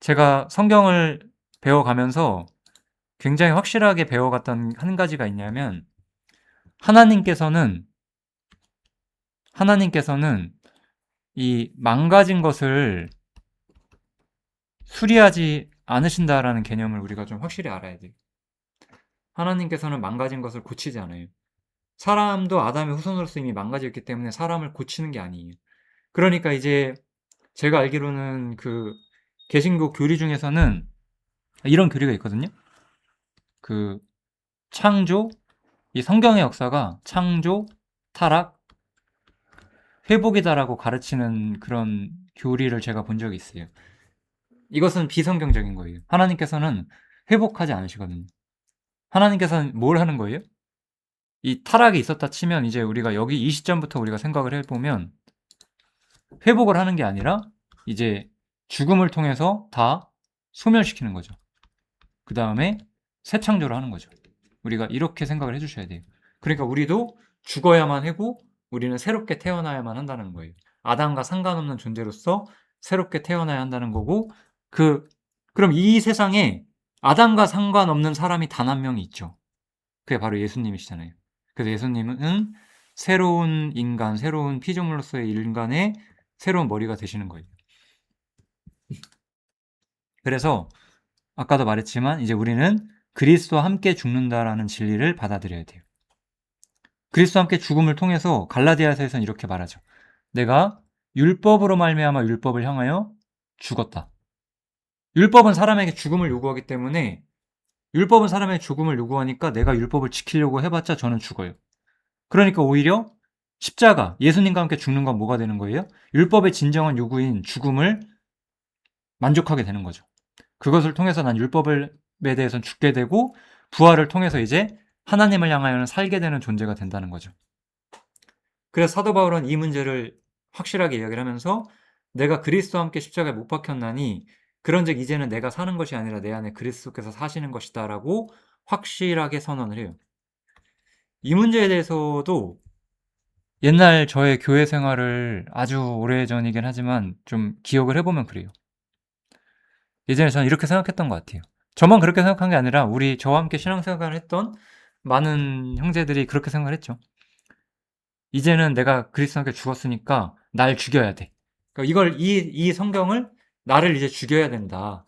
제가 성경을 배워가면서 굉장히 확실하게 배워갔던 한 가지가 있냐면, 하나님께서는 이 망가진 것을 수리하지 않으신다라는 개념을 우리가 좀 확실히 알아야 돼요. 하나님께서는 망가진 것을 고치지 않아요. 사람도 아담의 후손으로서 이미 망가졌기 때문에 사람을 고치는 게 아니에요. 그러니까 이제 제가 알기로는 그 개신교 교리 중에서는 이런 교리가 있거든요. 그 창조, 이 성경의 역사가 창조, 타락, 회복이다라고 가르치는 그런 교리를 제가 본 적이 있어요. 이것은 비성경적인 거예요. 하나님께서는 회복하지 않으시거든요. 하나님께서는 뭘 하는 거예요? 이 타락이 있었다 치면 이제 우리가 여기 이 시점부터 우리가 생각을 해보면 회복을 하는 게 아니라 이제 죽음을 통해서 다 소멸시키는 거죠. 그 다음에 새 창조를 하는 거죠. 우리가 이렇게 생각을 해주셔야 돼요. 그러니까 우리도 죽어야만 하고 우리는 새롭게 태어나야만 한다는 거예요. 아담과 상관없는 존재로서 새롭게 태어나야 한다는 거고, 그럼 이 세상에 아담과 상관없는 사람이 단 한 명이 있죠. 그게 바로 예수님이시잖아요. 그래서 예수님은 새로운 인간, 새로운 피조물로서의 인간의 새로운 머리가 되시는 거예요. 그래서 아까도 말했지만 이제 우리는 그리스도와 함께 죽는다라는 진리를 받아들여야 돼요. 그리스도와 함께 죽음을 통해서 갈라디아서에서는 이렇게 말하죠. 내가 율법으로 말미암아 율법을 향하여 죽었다. 율법은 사람에게 죽음을 요구하기 때문에, 율법은 사람에게 죽음을 요구하니까 내가 율법을 지키려고 해봤자 저는 죽어요. 그러니까 오히려 십자가, 예수님과 함께 죽는 건 뭐가 되는 거예요? 율법의 진정한 요구인 죽음을 만족하게 되는 거죠. 그것을 통해서 난 율법에 대해서는 죽게 되고, 부활을 통해서 이제 하나님을 향하여는 살게 되는 존재가 된다는 거죠. 그래서 사도 바울은 이 문제를 확실하게 이야기를 하면서, 내가 그리스도와 함께 십자가에 못 박혔나니 그런즉 이제는 내가 사는 것이 아니라 내 안에 그리스도께서 사시는 것이다 라고 확실하게 선언을 해요. 이 문제에 대해서도 옛날 저의 교회 생활을 아주 오래전이긴 하지만 좀 기억을 해보면 그래요. 예전에 저는 이렇게 생각했던 것 같아요. 저만 그렇게 생각한 게 아니라 저와 함께 신앙생활을 했던 많은 형제들이 그렇게 생각을 했죠. 이제는 내가 그리스도께 죽었으니까 날 죽여야 돼. 그러니까 이 성경을 나를 이제 죽여야 된다.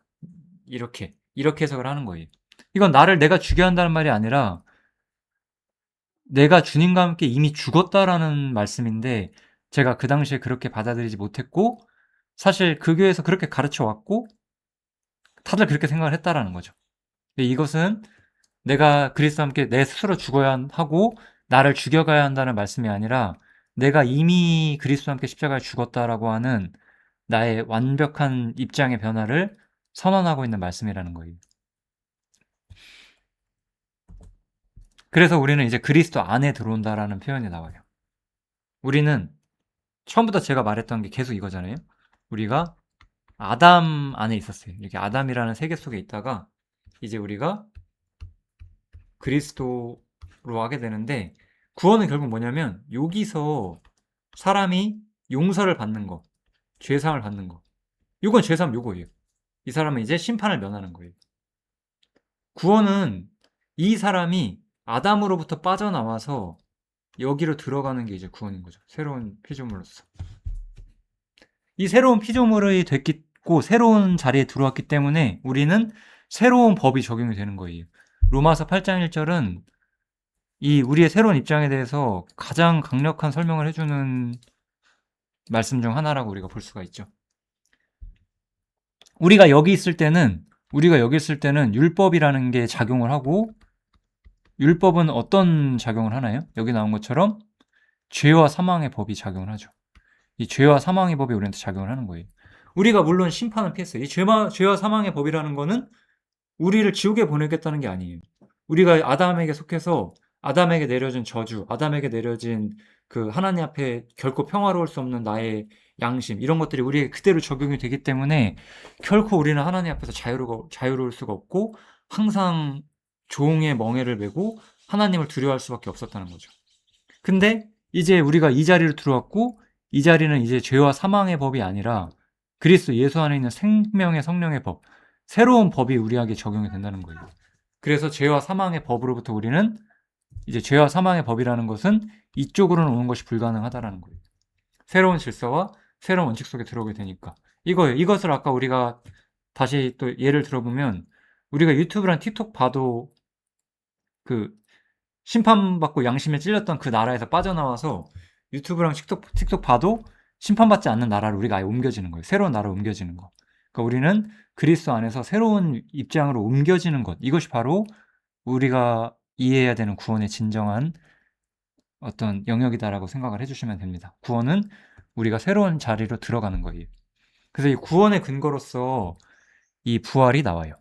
이렇게 해석을 하는 거예요. 이건 내가 죽여야 한다는 말이 아니라 내가 주님과 함께 이미 죽었다라는 말씀인데, 제가 그 당시에 그렇게 받아들이지 못했고, 사실 그 교회에서 그렇게 가르쳐 왔고 다들 그렇게 생각을 했다라는 거죠. 근데 이것은 내가 그리스도와 함께 내 스스로 죽어야 하고 나를 죽여가야 한다는 말씀이 아니라, 내가 이미 그리스도와 함께 십자가에 죽었다라고 하는 나의 완벽한 입장의 변화를 선언하고 있는 말씀이라는 거예요. 그래서 우리는 이제 그리스도 안에 들어온다라는 표현이 나와요. 우리는 처음부터 제가 말했던 게 계속 이거잖아요. 우리가 아담 안에 있었어요. 이렇게 아담이라는 세계 속에 있다가 이제 우리가 그리스도로 하게 되는데, 구원은 결국 뭐냐면 여기서 사람이 용서를 받는 거, 죄사함을 받는 거. 이건 죄사함 요거예요. 이 사람은 이제 심판을 면하는 거예요. 구원은 이 사람이 아담으로부터 빠져나와서 여기로 들어가는 게 이제 구원인 거죠. 새로운 피조물로서. 이 새로운 피조물이 됐고 새로운 자리에 들어왔기 때문에 우리는 새로운 법이 적용이 되는 거예요. 로마서 8장 1절은 이 우리의 새로운 입장에 대해서 가장 강력한 설명을 해주는 말씀 중 하나라고 우리가 볼 수가 있죠. 우리가 여기 있을 때는 율법이라는 게 작용을 하고, 율법은 어떤 작용을 하나요? 여기 나온 것처럼 죄와 사망의 법이 작용을 하죠. 이 죄와 사망의 법이 우리한테 작용을 하는 거예요. 우리가 물론 심판은 피했어요. 이 죄와 사망의 법이라는 거는 우리를 지옥에 보내겠다는 게 아니에요. 우리가 아담에게 속해서 아담에게 내려진 저주, 아담에게 내려진 그 하나님 앞에 결코 평화로울 수 없는 나의 양심, 이런 것들이 우리에게 그대로 적용이 되기 때문에 결코 우리는 하나님 앞에서 자유로울 수가 없고 항상 종의 멍에를 메고 하나님을 두려워할 수밖에 없었다는 거죠. 근데 이제 우리가 이 자리로 들어왔고, 이 자리는 이제 죄와 사망의 법이 아니라 그리스도 예수 안에 있는 생명의 성령의 법, 새로운 법이 우리에게 적용이 된다는 거예요. 그래서 죄와 사망의 법으로부터 우리는 이제 죄와 사망의 법이라는 것은 이쪽으로는 오는 것이 불가능하다라는 거예요. 새로운 질서와 새로운 원칙 속에 들어오게 되니까. 이거예요. 이것을 아까 우리가 다시 또 예를 들어보면, 우리가 유튜브랑 틱톡 봐도 그 심판받고 양심에 찔렸던 그 나라에서 빠져나와서 유튜브랑 틱톡 봐도 심판받지 않는 나라로 우리가 아예 옮겨지는 거예요. 새로운 나라로 옮겨지는 거. 그러니까 우리는 그리스도 안에서 새로운 입장으로 옮겨지는 것. 이것이 바로 우리가 이해해야 되는 구원의 진정한 어떤 영역이다라고 생각을 해주시면 됩니다. 구원은 우리가 새로운 자리로 들어가는 거예요. 그래서 이 구원의 근거로서 이 부활이 나와요.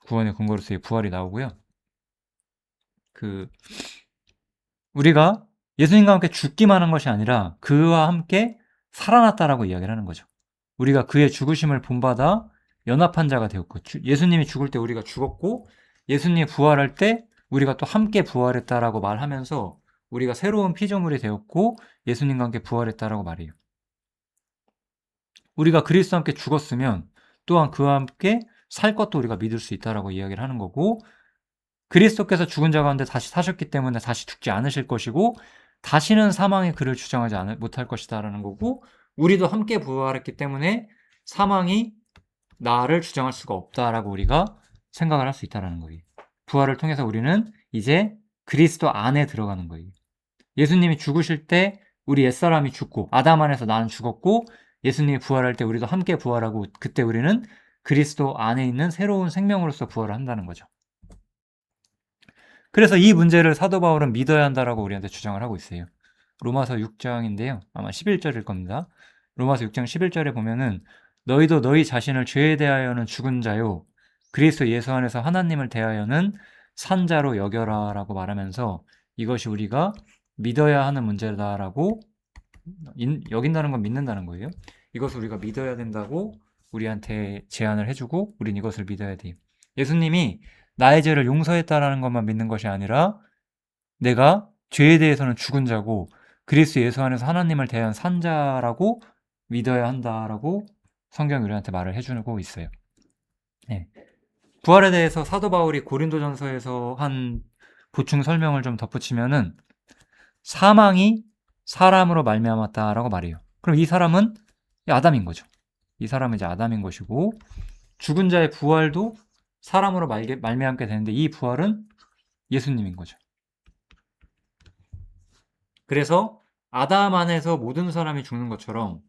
구원의 근거로서 이 부활이 나오고요. 우리가 예수님과 함께 죽기만 한 것이 아니라 그와 함께 살아났다라고 이야기를 하는 거죠. 우리가 그의 죽으심을 본받아 연합한 자가 되었고, 예수님이 죽을 때 우리가 죽었고, 예수님이 부활할 때 우리가 또 함께 부활했다라고 말하면서 우리가 새로운 피조물이 되었고 예수님과 함께 부활했다라고 말해요. 우리가 그리스도와 함께 죽었으면 또한 그와 함께 살 것도 우리가 믿을 수 있다라고 이야기를 하는 거고, 그리스도께서 죽은 자 가운데 다시 사셨기 때문에 다시 죽지 않으실 것이고 다시는 사망이 그를 주장하지 못할 것이다라는 거고, 우리도 함께 부활했기 때문에 사망이 나를 주장할 수가 없다라고 우리가 생각을 할 수 있다라는 거예요. 부활을 통해서 우리는 이제 그리스도 안에 들어가는 거예요. 예수님이 죽으실 때 우리 옛사람이 죽고 아담 안에서 나는 죽었고, 예수님이 부활할 때 우리도 함께 부활하고, 그때 우리는 그리스도 안에 있는 새로운 생명으로서 부활을 한다는 거죠. 그래서 이 문제를 사도 바울은 믿어야 한다라고 우리한테 주장을 하고 있어요. 로마서 6장인데요. 아마 11절일 겁니다. 로마서 6장 11절에 보면은 너희도 너희 자신을 죄에 대하여는 죽은 자요 그리스도 예수 안에서 하나님을 대하여는 산 자로 여겨라라고 말하면서 이것이 우리가 믿어야 하는 문제다라고 여긴다는 건 믿는다는 거예요. 이것을 우리가 믿어야 된다고 우리한테 제안을 해주고 우린 이것을 믿어야 돼요. 예수님이 나의 죄를 용서했다라는 것만 믿는 것이 아니라 내가 죄에 대해서는 죽은 자고 그리스도 예수 안에서 하나님을 대한 산 자라고 믿어야 한다라고 성경이 우리한테 말을 해주고 있어요. 네. 부활에 대해서 사도 바울이 고린도전서에서 한 보충 설명을 좀 덧붙이면은 사망이 사람으로 말미암았다라고 말해요. 그럼 이 사람은 아담인 거죠. 이 사람은 이제 아담인 것이고, 죽은 자의 부활도 사람으로 말미암게 되는데 이 부활은 예수님인 거죠. 그래서 아담 안에서 모든 사람이 죽는 것처럼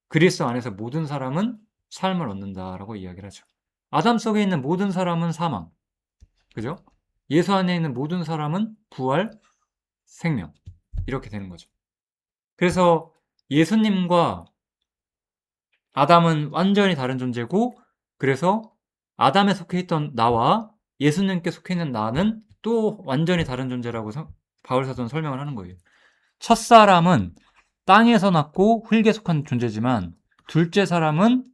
그리스도 안에서 모든 사람은 삶을 얻는다라고 이야기를 하죠. 아담 속에 있는 모든 사람은 사망, 그죠? 예수 안에 있는 모든 사람은 부활, 생명, 이렇게 되는 거죠. 그래서 예수님과 아담은 완전히 다른 존재고, 그래서 아담에 속해 있던 나와 예수님께 속해 있는 나는 또 완전히 다른 존재라고 바울 사도는 설명을 하는 거예요. 첫사람은 땅에서 났고 흙에 속한 존재지만 둘째 사람은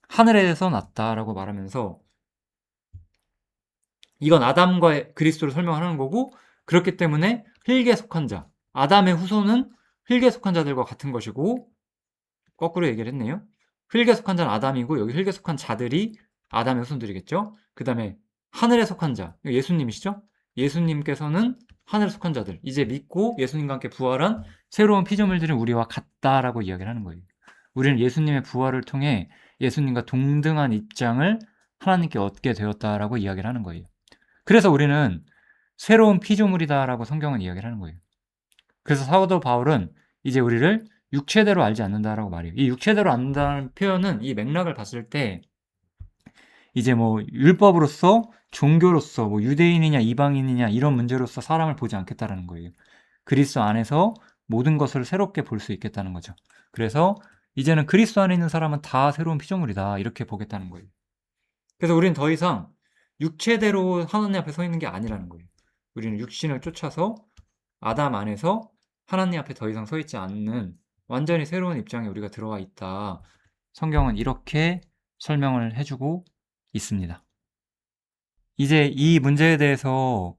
하늘에서 났다라고 말하면서 이건 아담과 그리스도를 설명하는 거고, 그렇기 때문에 흙에 속한 자, 아담의 후손은 흙에 속한 자들과 같은 것이고, 거꾸로 얘기를 했네요. 흙에 속한 자는 아담이고 여기 흙에 속한 자들이 아담의 후손들이겠죠. 그 다음에 하늘에 속한 자, 예수님이시죠. 예수님께서는 하늘에 속한 자들, 이제 믿고 예수님과 함께 부활한 새로운 피조물들은 우리와 같다라고 이야기를 하는 거예요. 우리는 예수님의 부활을 통해 예수님과 동등한 입장을 하나님께 얻게 되었다라고 이야기를 하는 거예요. 그래서 우리는 새로운 피조물이다라고 성경은 이야기를 하는 거예요. 그래서 사도 바울은 이제 우리를 육체대로 알지 않는다라고 말해요. 이 육체대로 안다는 표현은 이 맥락을 봤을 때 이제 뭐 율법으로서, 종교로서, 뭐 유대인이냐 이방인이냐 이런 문제로서 사람을 보지 않겠다라는 거예요. 그리스도 안에서 모든 것을 새롭게 볼 수 있겠다는 거죠. 그래서 이제는 그리스도 안에 있는 사람은 다 새로운 피조물이다 이렇게 보겠다는 거예요. 그래서 우리는 더 이상 육체대로 하나님 앞에 서 있는 게 아니라는 거예요. 우리는 육신을 쫓아서 아담 안에서 하나님 앞에 더 이상 서 있지 않는 완전히 새로운 입장에 우리가 들어와 있다. 성경은 이렇게 설명을 해주고 있습니다. 이제 이 문제에 대해서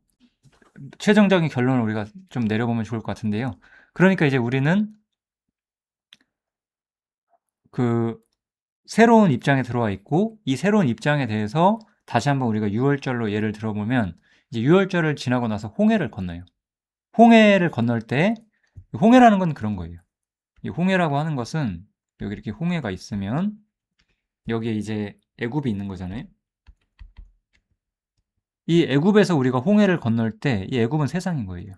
최종적인 결론을 우리가 좀 내려보면 좋을 것 같은데요. 그러니까 이제 우리는 그 새로운 입장에 들어와 있고, 이 새로운 입장에 대해서 다시 한번 우리가 유월절로 예를 들어보면, 이제 유월절을 지나고 나서 홍해를 건너요. 홍해를 건널 때, 홍해라는 건 그런 거예요. 이 홍해라고 하는 것은 여기 이렇게 홍해가 있으면 여기에 이제 애굽이 있는 거잖아요. 이 애굽에서 우리가 홍해를 건널 때 이 애굽은 세상인 거예요.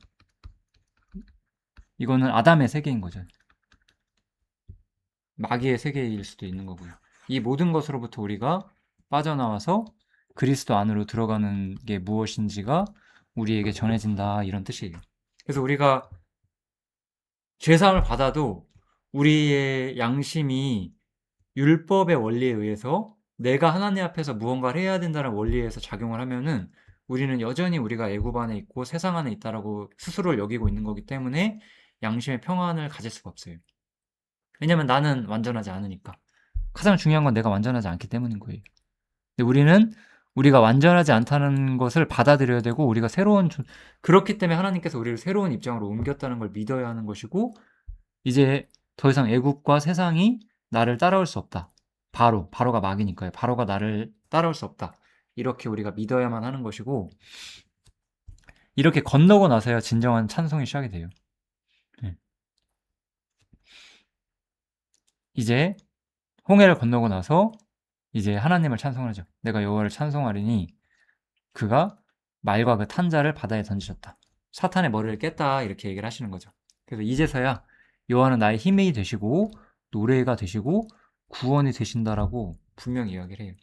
이거는 아담의 세계인 거죠. 마귀의 세계일 수도 있는 거고요. 이 모든 것으로부터 우리가 빠져나와서 그리스도 안으로 들어가는 게 무엇인지가 우리에게 전해진다 이런 뜻이에요. 그래서 우리가 죄사함을 받아도 우리의 양심이 율법의 원리에 의해서 내가 하나님 앞에서 무언가를 해야 된다는 원리에 의해서 작용을 하면은 우리는 여전히 우리가 애굽 안에 있고 세상 안에 있다라고 스스로를 여기고 있는 거기 때문에 양심의 평안을 가질 수가 없어요. 왜냐면 나는 완전하지 않으니까. 가장 중요한 건 내가 완전하지 않기 때문인 거예요. 근데 우리는 우리가 완전하지 않다는 것을 받아들여야 되고 우리가 그렇기 때문에 하나님께서 우리를 새로운 입장으로 옮겼다는 걸 믿어야 하는 것이고 이제 더 이상 애굽과 세상이 나를 따라올 수 없다. 바로가 막이니까요. 바로가 나를 따라올 수 없다. 이렇게 우리가 믿어야만 하는 것이고 이렇게 건너고 나서야 진정한 찬송이 시작이 돼요. 네. 이제 홍해를 건너고 나서 이제 하나님을 찬송하죠. 내가 여호와를 찬송하리니 그가 말과 그 탄자를 바다에 던지셨다. 사탄의 머리를 깼다 이렇게 얘기를 하시는 거죠. 그래서 이제서야 여호와는 나의 힘이 되시고 노래가 되시고 구원이 되신다라고 분명히 이야기를 해요.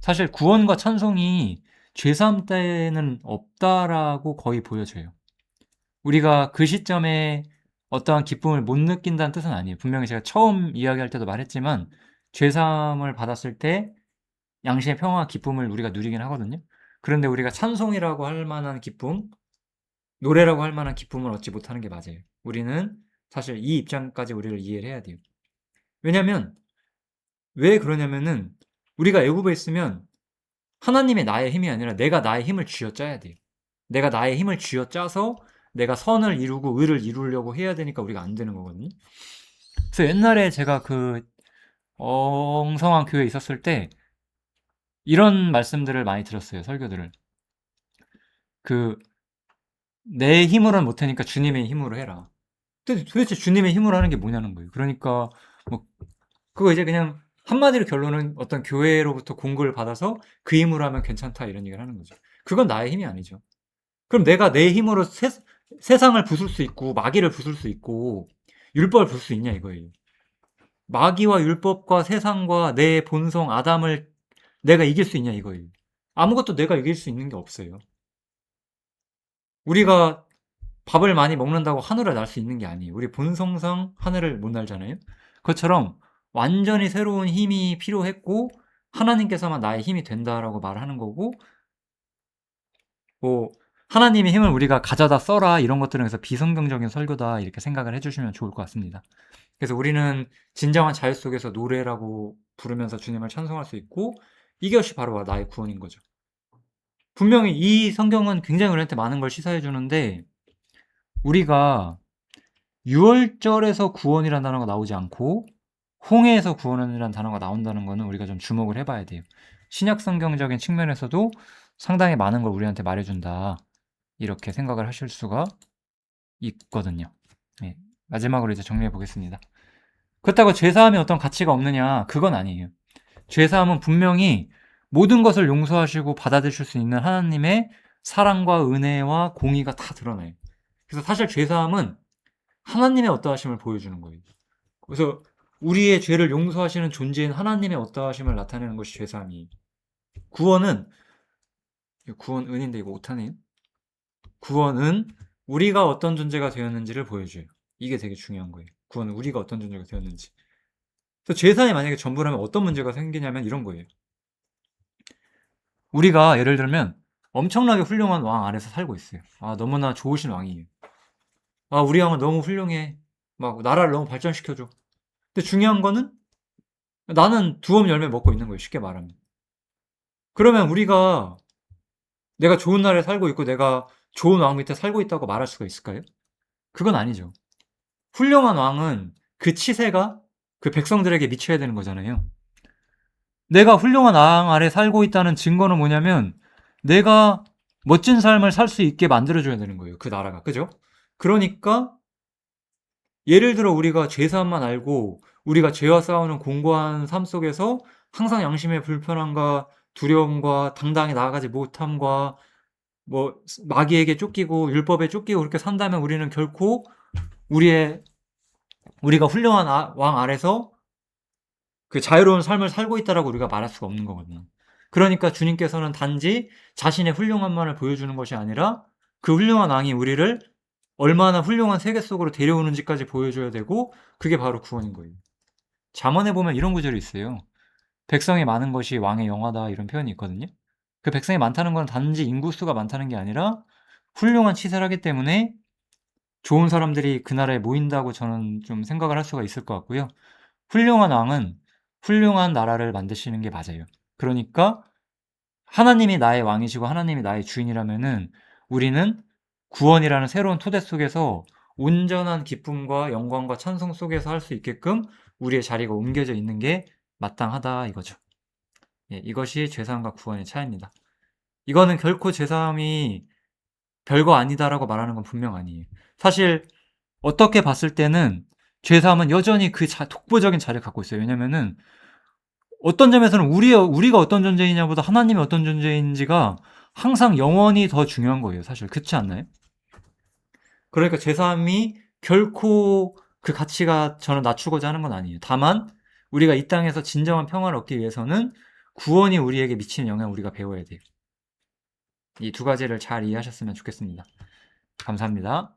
사실 구원과 찬송이 죄사함 때는 없다라고 거의 보여져요. 우리가 그 시점에 어떠한 기쁨을 못 느낀다는 뜻은 아니에요. 분명히 제가 처음 이야기할 때도 말했지만 죄사함을 받았을 때 양심의 평화와 기쁨을 우리가 누리긴 하거든요. 그런데 우리가 찬송이라고 할 만한 기쁨, 노래라고 할 만한 기쁨을 얻지 못하는 게 맞아요. 우리는 사실 이 입장까지 우리를 이해를 해야 돼요. 왜냐면 왜 그러냐면은 우리가 애굽에 있으면 하나님의 나의 힘이 아니라 내가 나의 힘을 쥐어짜야 돼요. 내가 나의 힘을 쥐어짜서 내가 선을 이루고 의를 이루려고 해야 되니까 우리가 안 되는 거거든요. 그래서 옛날에 제가 그 엉성한 교회에 있었을 때 이런 말씀들을 많이 들었어요. 설교들을. 내 힘으로는 못하니까 주님의 힘으로 해라. 근데 도대체 주님의 힘으로 하는 게 뭐냐는 거예요. 그러니까 뭐 그거 이제 그냥 한마디로 결론은 어떤 교회로부터 공급을 받아서 그 힘으로 하면 괜찮다 이런 얘기를 하는 거죠. 그건 나의 힘이 아니죠. 그럼 내가 내 힘으로 세상을 부술 수 있고 마귀를 부술 수 있고 율법을 부술 수 있냐 이거예요. 마귀와 율법과 세상과 내 본성 아담을 내가 이길 수 있냐 이거예요. 아무것도 내가 이길 수 있는 게 없어요. 우리가 밥을 많이 먹는다고 하늘을 날 수 있는 게 아니에요. 우리 본성상 하늘을 못 날잖아요. 그것처럼 완전히 새로운 힘이 필요했고 하나님께서만 나의 힘이 된다라고 말하는 거고 뭐 하나님의 힘을 우리가 가져다 써라 이런 것들은 그래서 비성경적인 설교다 이렇게 생각을 해주시면 좋을 것 같습니다. 그래서 우리는 진정한 자유 속에서 노래라고 부르면서 주님을 찬송할 수 있고 이것이 바로 나의 구원인 거죠. 분명히 이 성경은 굉장히 우리한테 많은 걸 시사해 주는데 우리가 6월절에서 구원이라는 단어가 나오지 않고 홍해에서 구원이라는 단어가 나온다는 거는 우리가 좀 주목을 해봐야 돼요. 신약 성경적인 측면에서도 상당히 많은 걸 우리한테 말해준다. 이렇게 생각을 하실 수가 있거든요. 네, 마지막으로 이제 정리해 보겠습니다. 그렇다고 죄사함이 어떤 가치가 없느냐? 그건 아니에요. 죄사함은 분명히 모든 것을 용서하시고 받아들이실 수 있는 하나님의 사랑과 은혜와 공의가 다 드러나요. 그래서 사실 죄사함은 하나님의 어떠하심을 보여주는 거예요. 그래서 우리의 죄를 용서하시는 존재인 하나님의 어떠하심을 나타내는 것이 죄사함이에요. 구원은 은인데 이거 오타네요. 구원은 우리가 어떤 존재가 되었는지를 보여줘요. 이게 되게 중요한 거예요. 구원은 우리가 어떤 존재가 되었는지. 그래서 죄사함이 만약에 전부라면 어떤 문제가 생기냐면 이런 거예요. 우리가 예를 들면 엄청나게 훌륭한 왕 아래서 살고 있어요. 아, 너무나 좋으신 왕이에요. 아, 우리 왕은 너무 훌륭해. 막 나라를 너무 발전시켜줘. 근데 중요한 거는 나는 두엄 열매 먹고 있는 거예요. 쉽게 말하면. 그러면 우리가 내가 좋은 나라에 살고 있고 내가 좋은 왕 밑에 살고 있다고 말할 수가 있을까요? 그건 아니죠. 훌륭한 왕은 그 치세가 그 백성들에게 미쳐야 되는 거잖아요. 내가 훌륭한 왕 아래 살고 있다는 증거는 뭐냐면 내가 멋진 삶을 살 수 있게 만들어줘야 되는 거예요. 그 나라가. 그죠? 그러니까 예를 들어 우리가 죄사함만 알고 우리가 죄와 싸우는 공고한 삶 속에서 항상 양심의 불편함과 두려움과 당당히 나아가지 못함과 뭐 마귀에게 쫓기고 율법에 쫓기고 그렇게 산다면 우리는 결코 우리가 훌륭한 왕 아래서 그 자유로운 삶을 살고 있다라고 우리가 말할 수가 없는 거거든요. 그러니까 주님께서는 단지 자신의 훌륭함만을 보여주는 것이 아니라 그 훌륭한 왕이 우리를 얼마나 훌륭한 세계 속으로 데려오는지까지 보여줘야 되고 그게 바로 구원인 거예요. 잠언에 보면 이런 구절이 있어요. 백성이 많은 것이 왕의 영화다 이런 표현이 있거든요. 그 백성이 많다는 건 단지 인구수가 많다는 게 아니라 훌륭한 치사를 하기 때문에 좋은 사람들이 그 나라에 모인다고 저는 좀 생각을 할 수가 있을 것 같고요. 훌륭한 왕은 훌륭한 나라를 만드시는 게 맞아요. 그러니까 하나님이 나의 왕이시고 하나님이 나의 주인이라면은 우리는 구원이라는 새로운 토대 속에서 온전한 기쁨과 영광과 찬송 속에서 할 수 있게끔 우리의 자리가 옮겨져 있는 게 마땅하다 이거죠. 예, 이것이 죄사함과 구원의 차이입니다. 이거는 결코 죄사함이 별거 아니다라고 말하는 건 분명 아니에요. 사실 어떻게 봤을 때는 죄사함은 여전히 그 독보적인 자리를 갖고 있어요. 왜냐면은 어떤 점에서는 우리가 어떤 존재이냐보다 하나님이 어떤 존재인지가 항상 영원히 더 중요한 거예요. 사실 그렇지 않나요? 그러니까 죄사함이 결코 그 가치가 저는 낮추고자 하는 건 아니에요. 다만 우리가 이 땅에서 진정한 평화를 얻기 위해서는 구원이 우리에게 미치는 영향을 우리가 배워야 돼요. 이 두 가지를 잘 이해하셨으면 좋겠습니다. 감사합니다.